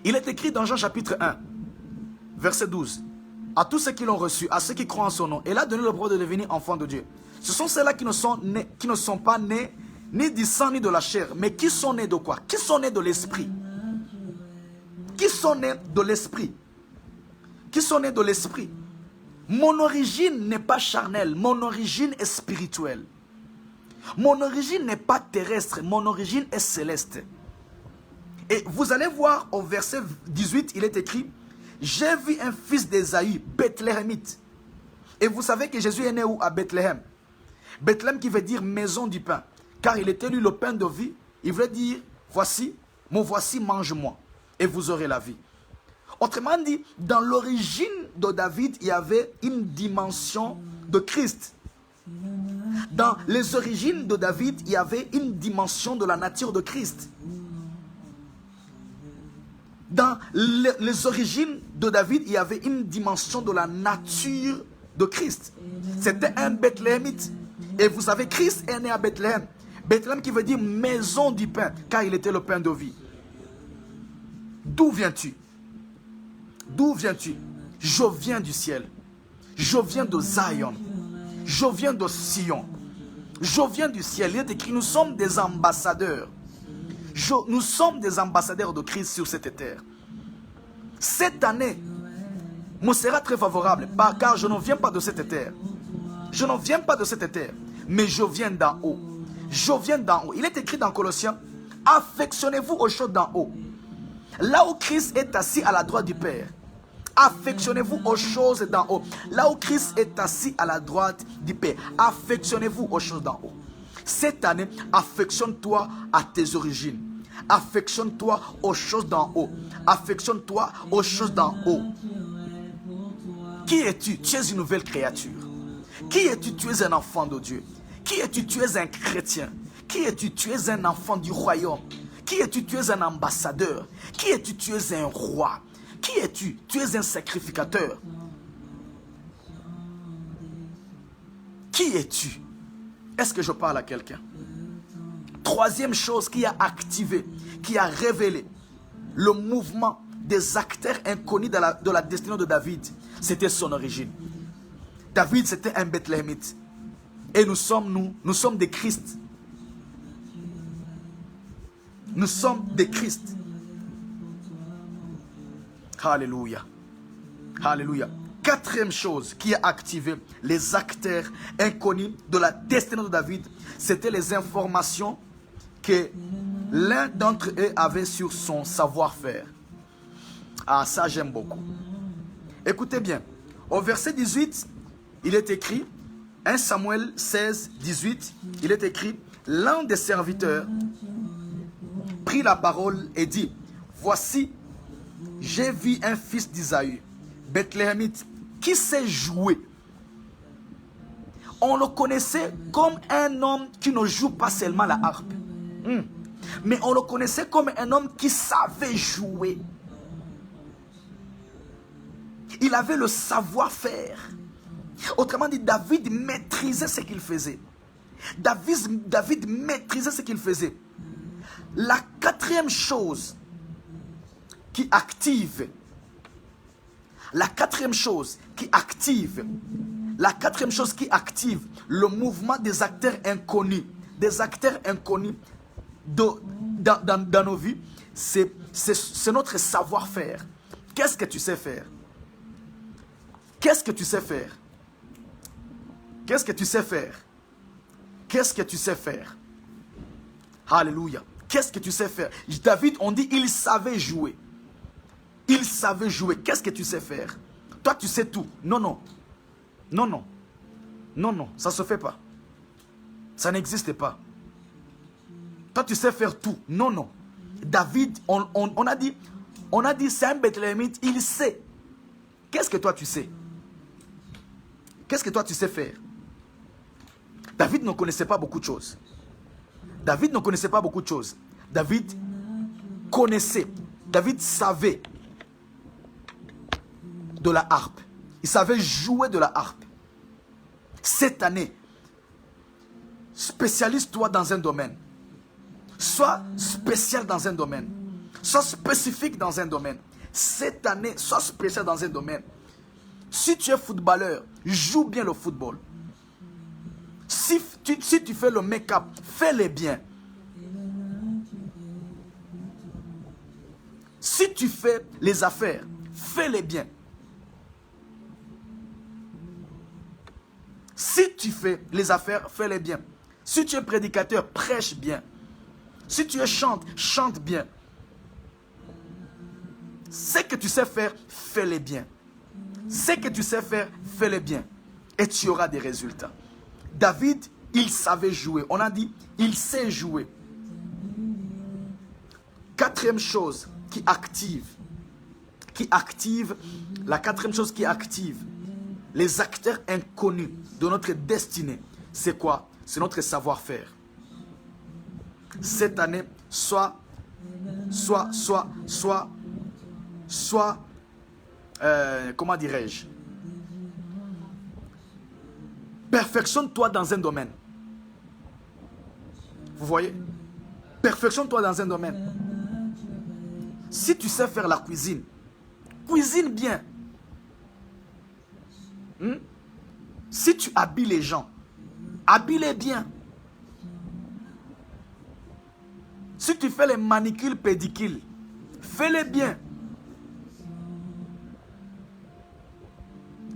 Il est écrit dans Jean chapitre 1, verset 12. À tous ceux qui l'ont reçu, à ceux qui croient en son nom, il a donné le pouvoir de devenir enfants de Dieu. Ce sont ceux-là qui ne sont pas nés ni du sang ni de la chair, mais qui sont nés de quoi? Qui sont nés de l'esprit. Qui sont nés de l'esprit. Qui sont nés de l'esprit. Mon origine n'est pas charnelle, mon origine est spirituelle. Mon origine n'est pas terrestre, mon origine est céleste. Et vous allez voir au verset 18, il est écrit, j'ai vu un fils d'Ésaü, Bethléemite. Et vous savez que Jésus est né où? À Bethléem. Bethléem qui veut dire maison du pain. Car il était lui le pain de vie. Il veut dire, voici, mon voici, mange-moi. Et vous aurez la vie. Autrement dit, dans l'origine de David, il y avait une dimension de Christ. Dans les origines de David, il y avait une dimension de la nature de Christ. Dans les origines de David, il y avait une dimension de la nature de Christ. C'était un Bethléemite. Et vous savez, Christ est né à Bethléem. Bethléem qui veut dire maison du pain, car il était le pain de vie. D'où viens-tu? D'où viens-tu? Je viens du ciel. Je viens de Zion. Je viens de Sion. Je viens du ciel. Il est écrit, nous sommes des ambassadeurs. Nous sommes des ambassadeurs de Christ sur cette terre. Cette année me sera très favorable, car je ne viens pas de cette terre. Je ne viens pas de cette terre, mais je viens d'en haut. Je viens d'en haut. Il est écrit dans Colossiens, affectionnez-vous aux choses d'en haut. Là où Christ est assis à la droite du Père, affectionnez-vous aux choses d'en haut. Là où Christ est assis à la droite du Père, affectionnez-vous aux choses d'en haut. Cette année, affectionne-toi à tes origines. Affectionne-toi aux choses d'en haut. Affectionne-toi aux choses d'en haut. Qui es-tu? Tu es une nouvelle créature. Qui es-tu? Tu es un enfant de Dieu. Qui es-tu? Tu es un chrétien. Qui es-tu? Tu es un enfant du royaume. Qui es-tu? Tu es un ambassadeur. Qui es-tu? Tu es un roi. Qui es-tu? Tu es un sacrificateur. Qui es-tu? Est-ce que je parle à quelqu'un? Troisième chose qui a activé, qui a révélé le mouvement des acteurs inconnus de la destinée de David, c'était son origine. David, c'était un Bethléemite. Et nous sommes des Christ. Nous sommes des Christ. Alléluia. Alléluia. Quatrième chose qui a activé les acteurs inconnus de la destinée de David, c'était les informations que l'un d'entre eux avait sur son savoir-faire. Ah, ça j'aime beaucoup. Écoutez bien, au verset 18, il est écrit, 1 Samuel 16, 18, il est écrit, l'un des serviteurs prit la parole et dit, voici, j'ai vu un fils d'Isaü, Bethléemite, qui sait jouer. On le connaissait comme un homme qui ne joue pas seulement la harpe. Mais on le connaissait comme un homme qui savait jouer. Il avait le savoir-faire. Autrement dit, David maîtrisait ce qu'il faisait. David maîtrisait ce qu'il faisait. La quatrième chose qui active, le mouvement des acteurs inconnus, dans nos vies, c'est notre savoir-faire. Qu'est-ce que tu sais faire? Qu'est-ce que tu sais faire? Qu'est-ce que tu sais faire? Qu'est-ce que tu sais faire? Alléluia. Qu'est-ce que tu sais faire? David, on dit, il savait jouer. Il savait jouer. Qu'est-ce que tu sais faire? Toi, tu sais tout. Non, non. Non, non. Non, non. Ça ne se fait pas. Ça n'existe pas. Toi, tu sais faire tout. Non, non. David, on a dit, c'est un Bethléemite, il sait. Qu'est-ce que toi, tu sais? Qu'est-ce que toi, tu sais faire? David ne connaissait pas beaucoup de choses. David connaissait David savait de la harpe. Il savait jouer de la harpe. Cette année, spécialise-toi dans un domaine. Sois spécial dans un domaine. Sois spécifique dans un domaine. Cette année, sois spécial dans un domaine. Si tu es footballeur, joue bien le football. Si tu fais le make-up, fais-le bien. Si tu fais les affaires, fais-les bien. Si tu fais les affaires, fais-les bien. Si tu es prédicateur, prêche bien. Si tu es chante bien. Ce que tu sais faire, fais-les bien. Ce que tu sais faire, fais-les bien. Et tu auras des résultats. David, il savait jouer. On a dit, il sait jouer. Quatrième chose qui active, la quatrième chose qui active les acteurs inconnus de notre destinée, c'est quoi? C'est notre savoir-faire. Cette année, comment dirais-je? Perfectionne-toi dans un domaine. Vous voyez? Perfectionne-toi dans un domaine. Si tu sais faire la cuisine, cuisine bien. Si tu habilles les gens, habille-les bien. Si tu fais les manicules, pédicules, fais-les bien.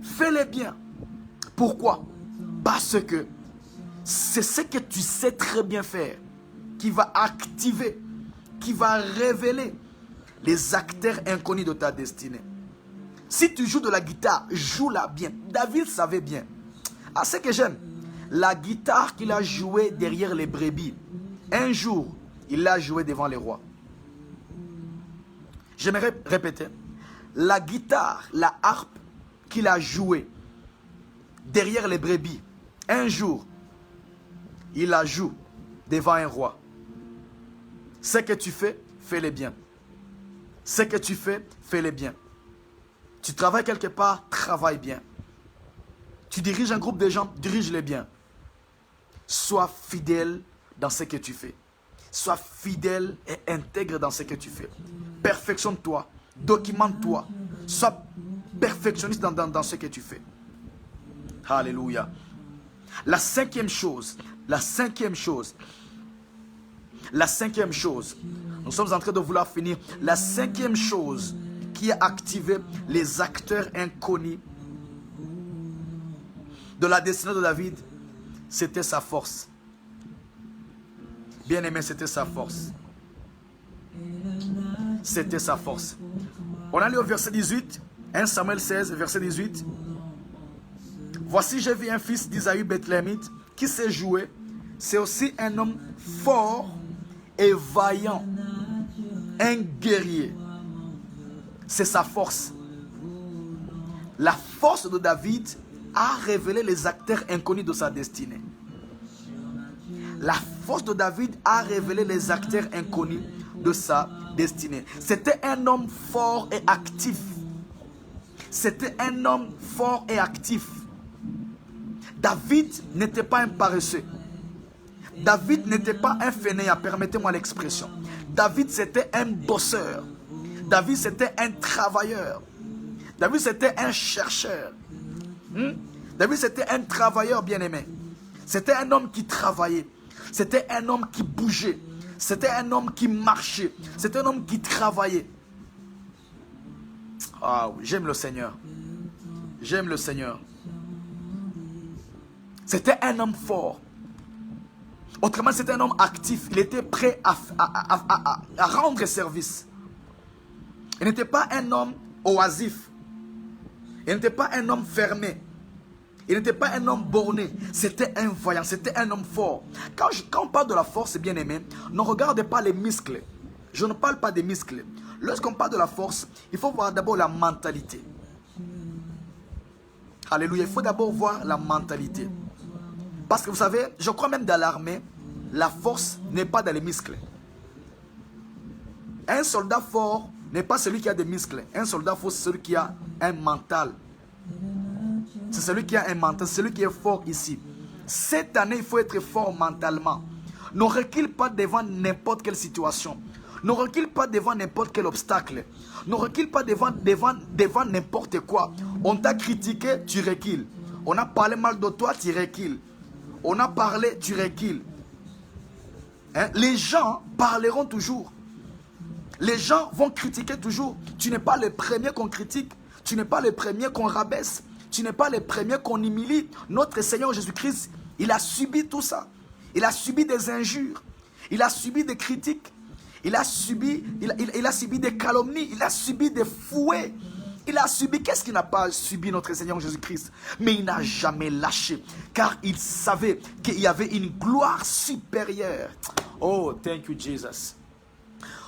Fais-les bien. Pourquoi? Parce que c'est ce que tu sais très bien faire qui va activer, qui va révéler les acteurs inconnus de ta destinée. Si tu joues de la guitare, joue-la bien. David savait bien. Ah, ce que j'aime, la guitare qu'il a jouée derrière les brebis, un jour, il l'a jouée devant les rois. J'aimerais répéter, la guitare, la harpe qu'il a jouée derrière les brebis, un jour, il la joue devant un roi. Ce que tu fais, fais-le bien. Ce que tu fais, fais-le bien. Tu travailles quelque part, travaille bien. Tu diriges un groupe de gens, dirige-les bien. Sois fidèle dans ce que tu fais. Sois fidèle et intègre dans ce que tu fais. Perfectionne-toi, documente-toi. Sois perfectionniste dans ce que tu fais. Alléluia. La cinquième chose, nous sommes en train de vouloir finir. La cinquième chose qui a activé les acteurs inconnus de la destinée de David, c'était sa force. Bien aimé, c'était sa force. C'était sa force. On a lu au verset 18, 1 Samuel 16, verset 18. Voici, j'ai vu un fils d'Isaïe Bethléemite qui sait jouer. C'est aussi un homme fort et vaillant, un guerrier. C'est sa force. La force de David a révélé les acteurs inconnus de sa destinée. La force de David a révélé les acteurs inconnus de sa destinée. C'était un homme fort et actif. C'était un homme fort et actif. David n'était pas un paresseux. David n'était pas un fainéant, permettez-moi l'expression. David, c'était un bosseur. David, c'était un travailleur. David, c'était un chercheur. David, c'était un travailleur bien-aimé. C'était un homme qui travaillait. C'était un homme qui bougeait. C'était un homme qui marchait. C'était un homme qui travaillait. Ah oui, j'aime le Seigneur. J'aime le Seigneur. C'était un homme fort. Autrement, c'était un homme actif. Il était prêt à rendre service. Il n'était pas un homme oisif. Il n'était pas un homme fermé. Il n'était pas un homme borné. C'était un voyant. C'était un homme fort. Quand on parle de la force, bien aimé, ne regardez pas les muscles. Je ne parle pas des muscles. Lorsqu'on parle de la force, il faut voir d'abord la mentalité. Alléluia. Il faut d'abord voir la mentalité. Parce que vous savez, je crois même dans l'armée, la force n'est pas dans les muscles. Un soldat fort n'est pas celui qui a des muscles. Un soldat fort, c'est celui qui a un mental. C'est celui qui a un mental, celui qui est fort ici. Cette année, il faut être fort mentalement. Ne recule pas devant n'importe quelle situation. Ne recule pas devant n'importe quel obstacle. Ne recule pas devant n'importe quoi. On t'a critiqué, tu recules. On a parlé mal de toi, tu recules. On a parlé, tu recules. Hein? Les gens parleront toujours. Les gens vont critiquer toujours. Tu n'es pas le premier qu'on critique. Tu n'es pas le premier qu'on rabaisse. Tu n'es pas le premier qu'on humilie. Notre Seigneur Jésus-Christ, il a subi tout ça. Il a subi des injures. Il a subi des critiques. Il a subi des calomnies. Il a subi des fouets. Il a subi, qu'est-ce qu'il n'a pas subi notre Seigneur Jésus-Christ? Mais il n'a jamais lâché. Car il savait qu'il y avait une gloire supérieure. Oh, thank you Jesus.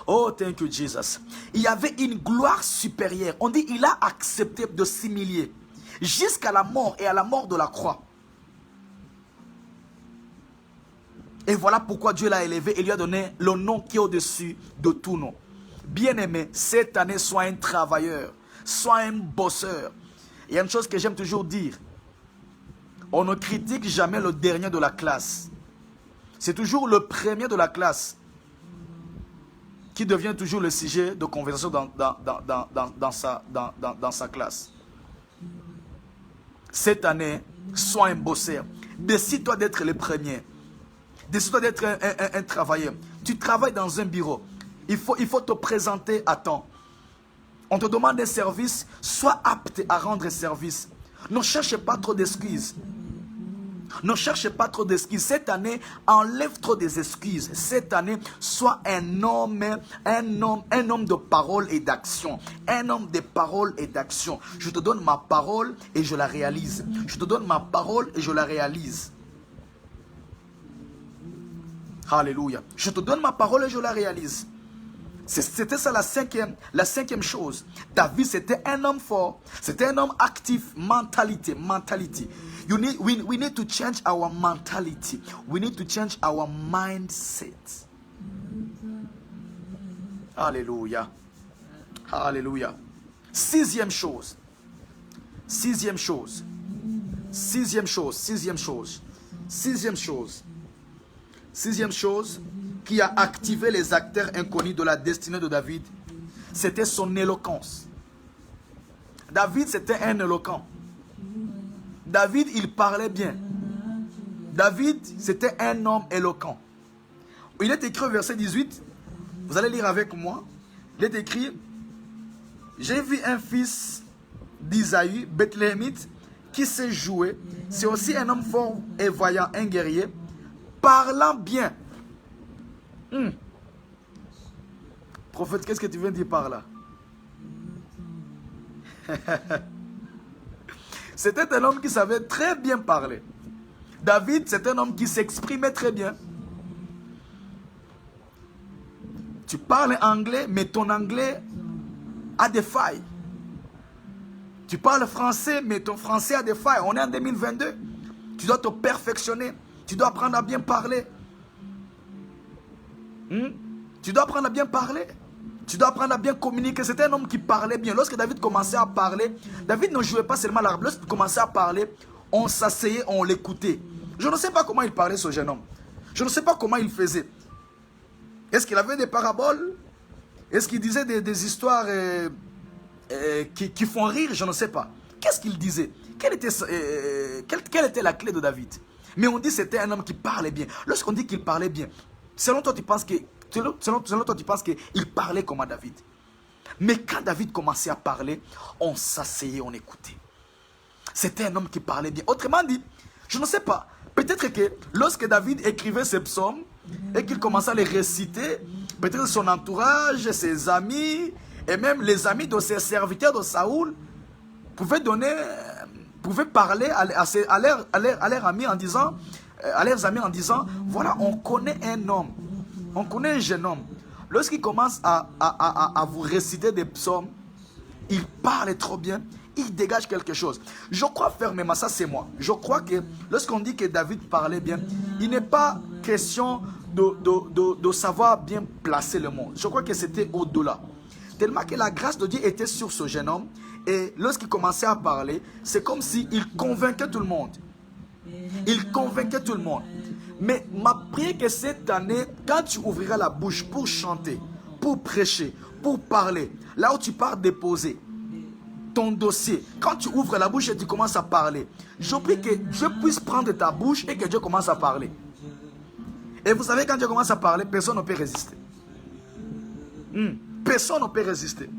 Oh, thank you Jesus. Il y avait une gloire supérieure. On dit, il a accepté de s'humilier jusqu'à la mort et à la mort de la croix. Et voilà pourquoi Dieu l'a élevé et lui a donné le nom qui est au-dessus de tout nom. Bien-aimé, cette année, sois un travailleur, sois un bosseur. Il y a une chose que j'aime toujours dire. On ne critique jamais le dernier de la classe. C'est toujours le premier de la classe qui devient toujours le sujet de conversation dans sa classe. Cette année, sois un bosseur. Décide-toi d'être le premier. Décide-toi d'être un travailleur. Tu travailles dans un bureau. Il faut te présenter à temps. On te demande un service. Sois apte à rendre service. Ne cherche pas trop d'excuses. Ne cherche pas trop d'excuses. Cette année, enlève trop des excuses. Cette année, sois un homme de parole et d'action. Un homme de parole et d'action. Je te donne ma parole et je la réalise. Je te donne ma parole et je la réalise. Alléluia. Je te donne ma parole et je la réalise. C'était ça la cinquième chose. David, c'était un homme fort. C'était un homme actif. Mentality. We need to change our mentality. We need to change our mindset. Alléluia. Alléluia. Sixième chose. Sixième chose qui a activé les acteurs inconnus de la destinée de David, c'était son éloquence. David, c'était un éloquent. David, il parlait bien. David, c'était un homme éloquent. Il est écrit au verset 18, vous allez lire avec moi, il est écrit, j'ai vu un fils d'Isaïe, Bethléemite, qui sait jouer. C'est aussi un homme fort et vaillant, un guerrier, parlant bien. Prophète, qu'est-ce que tu viens de dire par là? C'était un homme qui savait très bien parler. David, c'est un homme qui s'exprimait très bien. Tu parles anglais, mais ton anglais a des failles. Tu parles français, mais ton français a des failles. On est en 2022. Tu dois te perfectionner. Tu dois apprendre à bien parler. Tu dois apprendre à bien parler. Tu dois apprendre à bien communiquer. C'était un homme qui parlait bien. Lorsque David commençait à parler, David ne jouait pas seulement l'arabe. Lorsqu'il commençait à parler, on s'asseyait, on l'écoutait. Je ne sais pas comment il parlait, ce jeune homme. Je ne sais pas comment il faisait. Est-ce qu'il avait des paraboles? Est-ce qu'il disait des histoires qui font rire? Je ne sais pas. Qu'est-ce qu'il disait? Quelle était la clé de David? Mais on dit que c'était un homme qui parlait bien. Lorsqu'on dit qu'il parlait bien, selon toi, tu penses qu'il parlait comme à David. Mais quand David commençait à parler, on s'asseyait, on écoutait. C'était un homme qui parlait bien. Autrement dit, je ne sais pas, peut-être que lorsque David écrivait ses psaumes et qu'il commençait à les réciter, peut-être son entourage, ses amis et même les amis de ses serviteurs de Saoul pouvaient parler à leurs amis en disant, voilà, on connaît un homme. On connaît un jeune homme. Lorsqu'il commence à vous réciter des psaumes, il parle trop bien, il dégage quelque chose. Je crois fermement, ça c'est moi. Je crois que lorsqu'on dit que David parlait bien, il n'est pas question de savoir bien placer le mot. Je crois que c'était au-delà. Tellement que la grâce de Dieu était sur ce jeune homme. Et lorsqu'il commençait à parler, c'est comme s'il convainquait tout le monde. Il convainquait tout le monde. Mais ma prière que cette année, quand tu ouvriras la bouche pour chanter, pour prêcher, pour parler, là où tu pars déposer ton dossier, quand tu ouvres la bouche et tu commences à parler, je prie que Dieu puisse prendre ta bouche et que Dieu commence à parler. Et vous savez, quand Dieu commence à parler, personne ne peut résister. Personne ne peut résister.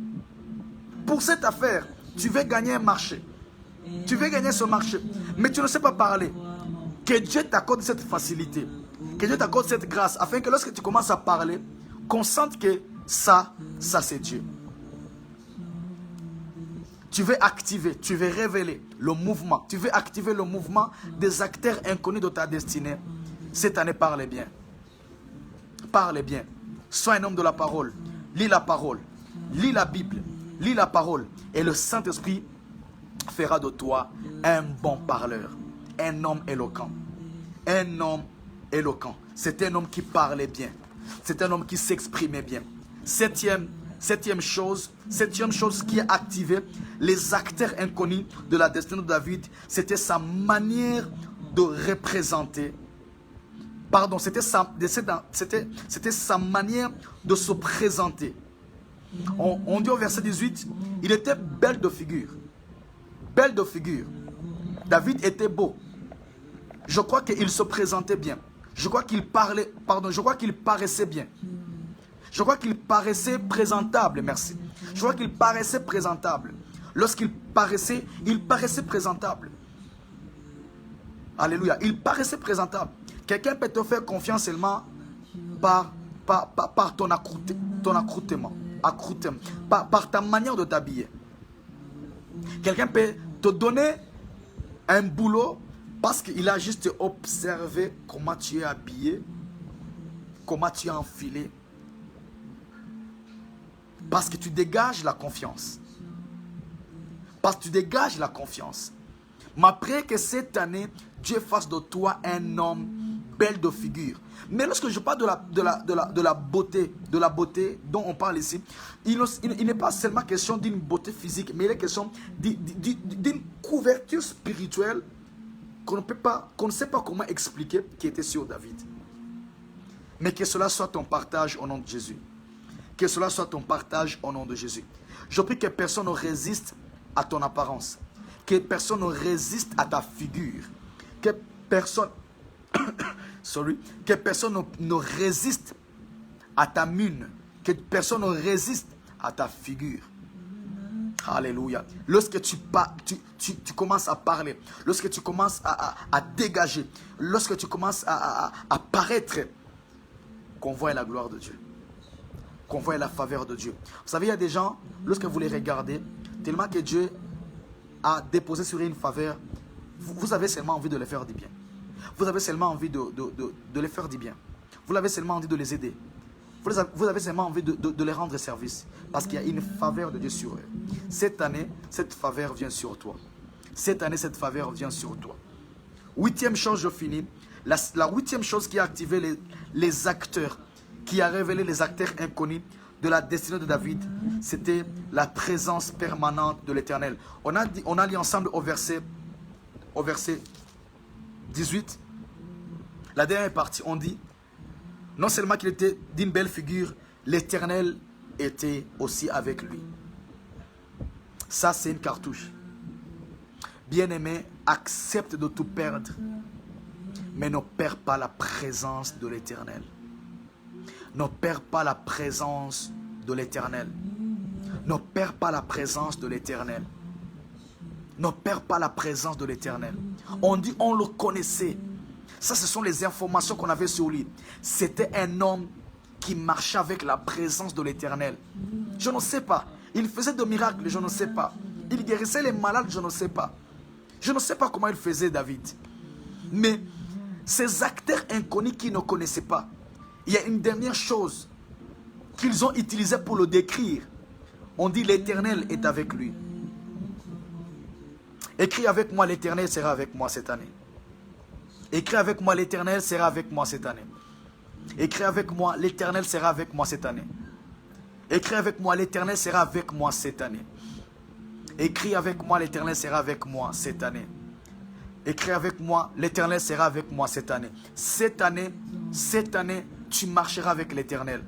Pour cette affaire, tu veux gagner un marché. Tu veux gagner ce marché, mais tu ne sais pas parler. Que Dieu t'accorde cette facilité. Que Dieu t'accorde cette grâce, afin que lorsque tu commences à parler, qu'on sente que ça c'est Dieu. Tu veux activer, tu veux révéler le mouvement. Tu veux activer le mouvement des acteurs inconnus de ta destinée. Cette année, parle bien. Parle bien. Sois un homme de la parole. Lis la parole. Lis la Bible. Lis la parole. Et le Saint-Esprit fera de toi un bon parleur. Un homme éloquent. Un homme éloquent. C'est un homme qui parlait bien. C'est un homme qui s'exprimait bien. Septième chose qui a activé les acteurs inconnus de la destinée de David, c'était sa manière de représenter. Pardon, c'était sa manière de se présenter. On dit au verset 18, il était belle de figure. Belle de figure. David était beau. Je crois qu'il se présentait bien. Je crois qu'il paraissait bien. Je crois qu'il paraissait présentable, merci. Je crois qu'il paraissait présentable. Lorsqu'il paraissait, il paraissait présentable. Alléluia. Il paraissait présentable. Quelqu'un peut te faire confiance seulement par ton accoutrement. Par ta manière de t'habiller. Quelqu'un peut te donner un boulot parce qu'il a juste observé comment tu es habillé, comment tu es enfilé. Parce que tu dégages la confiance. Parce que tu dégages la confiance. Ma prière que cette année, Dieu fasse de toi un homme belle de figure. Mais lorsque je parle de la beauté dont on parle ici, il n'est pas seulement question d'une beauté physique, mais il est question d'une couverture spirituelle qu'on ne sait pas comment expliquer, qui était sur David. Mais que cela soit ton partage au nom de Jésus. Que cela soit ton partage au nom de Jésus. Je prie que personne ne résiste à ton apparence. Que personne ne résiste à ta figure. Que personne, que personne ne résiste à ta mine. Que personne ne résiste à ta figure. Alléluia. Lorsque tu commences à parler, lorsque tu commences à dégager, lorsque tu commences à paraître, qu'on voit la gloire de Dieu. Qu'on voit la faveur de Dieu. Vous savez, il y a des gens, lorsque vous les regardez, tellement que Dieu a déposé sur eux une faveur, vous avez seulement envie de les faire du bien. Vous avez seulement envie de les faire du bien. Vous avez seulement envie de les aider. Vous avez seulement envie de les rendre service. Parce qu'il y a une faveur de Dieu sur eux. Cette année, cette faveur vient sur toi. Cette année, cette faveur vient sur toi. Huitième chose, je finis. La huitième chose qui a activé les acteurs, qui a révélé les acteurs inconnus de la destinée de David, c'était la présence permanente de l'Éternel. On a lu ensemble au verset 18, la dernière partie, on dit, non seulement qu'il était d'une belle figure, l'Éternel était aussi avec lui. Ça, c'est une cartouche. Bien-aimé, accepte de tout perdre, mais ne perds pas la présence de l'Éternel. Ne perds pas la présence de l'Éternel. Ne perds pas la présence de l'Éternel. Ne perds pas la présence de l'Éternel. On dit on le connaissait. Ça, ce sont les informations qu'on avait sur lui. C'était un homme qui marchait avec la présence de l'Éternel. Je ne sais pas. Il faisait des miracles, je ne sais pas. Il guérissait les malades, je ne sais pas. Je ne sais pas comment il faisait, David. Mais ces acteurs inconnus qui ne connaissaient pas, il y a une dernière chose qu'ils ont utilisée pour le décrire. On dit l'Éternel est avec lui. Écris avec moi, l'Éternel sera avec moi cette année. Écris avec moi, l'Éternel sera avec moi cette année. Écris avec moi, l'Éternel sera avec moi cette année. Écris avec moi, l'Éternel sera avec moi cette année. Écris avec moi, l'Éternel sera avec moi cette année. Écris avec moi, l'Éternel sera avec moi cette année. Cette année, tu marcheras avec l'Éternel.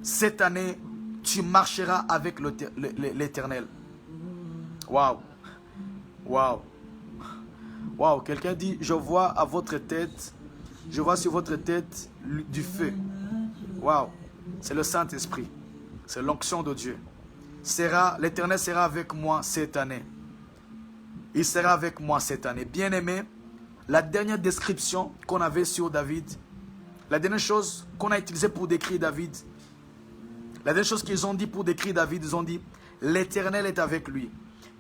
Cette année, tu marcheras avec l'Éternel. Waouh. Waouh. Waouh. Quelqu'un dit, je vois à votre tête, je vois sur votre tête du feu. Waouh. C'est le Saint-Esprit. C'est l'onction de Dieu. L'Éternel sera avec moi cette année. Il sera avec moi cette année. Bien-aimé, la dernière description qu'on avait sur David, la dernière chose qu'on a utilisée pour décrire David, la dernière chose qu'ils ont dit pour décrire David, ils ont dit, l'Éternel est avec lui.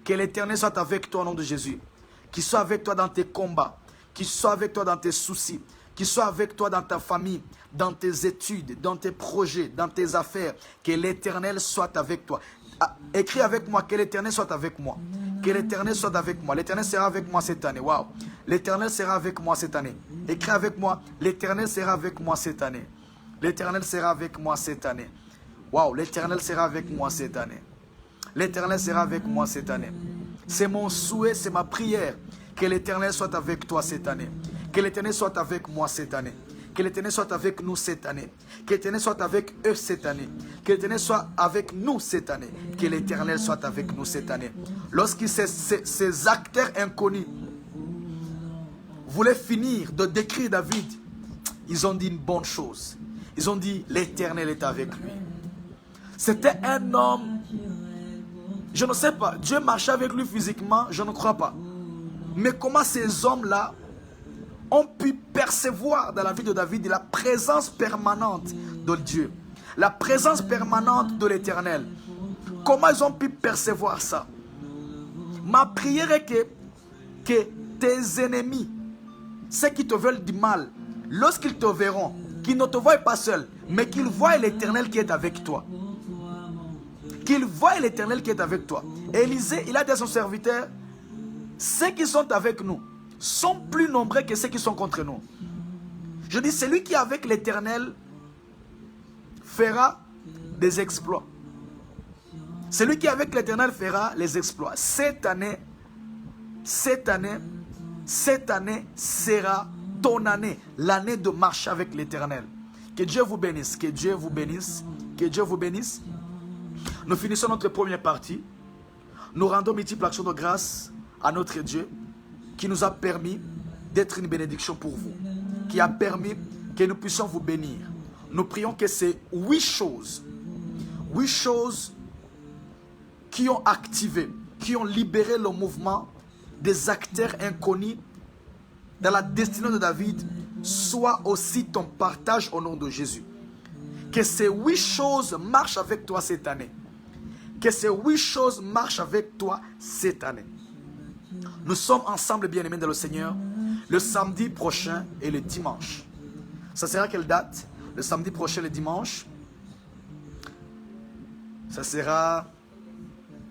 Que l'Éternel soit avec toi au nom de Jésus. Qu'il soit avec toi dans tes combats. Qu'il soit avec toi dans tes soucis. Qu'il soit avec toi dans ta famille, dans tes études, dans tes projets, dans tes affaires. Que l'Éternel soit avec toi. Écris avec moi, que l'Éternel soit avec moi. Que l'Éternel soit avec moi. L'Éternel sera avec moi cette année. Waouh. L'Éternel sera avec moi cette année. Écris avec moi, l'Éternel sera avec moi cette année. L'Éternel sera avec moi cette année. Waouh, l'Éternel sera avec moi cette année. L'Éternel sera avec moi cette année. C'est mon souhait, c'est ma prière. Que l'Éternel soit avec toi cette année. Que l'Éternel soit avec moi cette année. Que l'Éternel soit avec nous cette année. Que l'Éternel soit avec eux cette année. Que l'Éternel soit avec nous cette année. Que l'Éternel soit avec nous cette année. Lorsque ces acteurs inconnus voulaient finir de décrire David, ils ont dit une bonne chose. Ils ont dit, l'Éternel est avec lui. C'était un homme, je ne sais pas, Dieu marchait avec lui physiquement, je ne crois pas. Mais comment ces hommes-là ont pu percevoir dans la vie de David la présence permanente de Dieu, la présence permanente de l'Éternel. Comment ils ont pu percevoir ça? Ma prière est que tes ennemis, ceux qui te veulent du mal, lorsqu'ils te verront, qu'ils ne te voient pas seul, mais qu'ils voient l'Éternel qui est avec toi. Qu'ils voient l'Éternel qui est avec toi. Élisée, il a dit à son serviteur, ceux qui sont avec nous sont plus nombreux que ceux qui sont contre nous. Je dis, celui qui est avec l'Éternel fera des exploits. Celui qui est avec l'Éternel fera les exploits. Cette année sera ton année, l'année de marche avec l'Éternel. Que Dieu vous bénisse, que Dieu vous bénisse, que Dieu vous bénisse. Nous finissons notre première partie. Nous rendons multiples actions de grâce à notre Dieu qui nous a permis d'être une bénédiction pour vous, qui a permis que nous puissions vous bénir. Nous prions que ces 8 choses qui ont activé, qui ont libéré le mouvement des acteurs inconnus dans la destinée de David, soient aussi ton partage au nom de Jésus. Que ces 8 choses marchent avec toi cette année. Que ces 8 choses marchent avec toi cette année. Nous sommes ensemble, bien-aimés dans le Seigneur, le samedi prochain et le dimanche. Ça sera quelle date? Le samedi prochain et le dimanche. Ça sera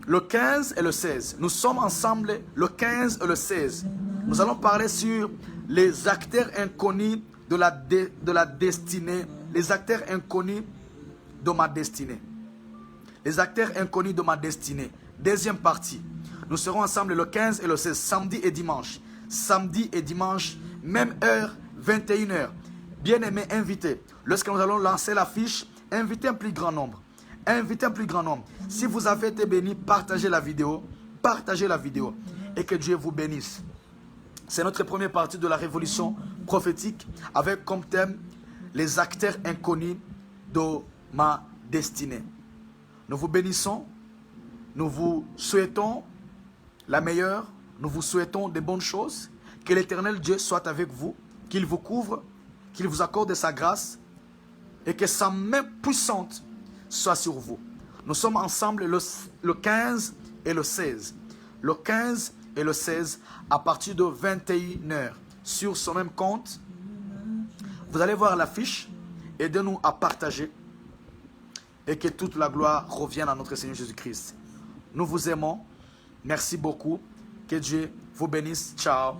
le 15 et le 16. Nous sommes ensemble le 15 et le 16. Nous allons parler sur les acteurs inconnus de la destinée. Les acteurs inconnus de ma destinée. Les acteurs inconnus de ma destinée. Deuxième partie. Nous serons ensemble le 15 et le 16, samedi et dimanche. Samedi et dimanche, même heure, 21 h. Bien-aimés, invités. Lorsque nous allons lancer l'affiche, invitez un plus grand nombre. Invitez un plus grand nombre. Si vous avez été béni, partagez la vidéo. Partagez la vidéo. Et que Dieu vous bénisse. C'est notre première partie de la révolution prophétique avec comme thème les acteurs inconnus de ma destinée. Nous vous bénissons. Nous vous souhaitons la meilleure. Nous vous souhaitons de bonnes choses. Que l'Éternel Dieu soit avec vous. Qu'il vous couvre. Qu'il vous accorde sa grâce. Et que sa main puissante soit sur vous. Nous sommes ensemble le 15 et le 16. Le 15 et le 16 à partir de 21 h. Sur ce même compte, vous allez voir l'affiche. Aidez-nous à partager. Et que toute la gloire revienne à notre Seigneur Jésus-Christ. Nous vous aimons. Merci beaucoup. Que Dieu vous bénisse. Ciao.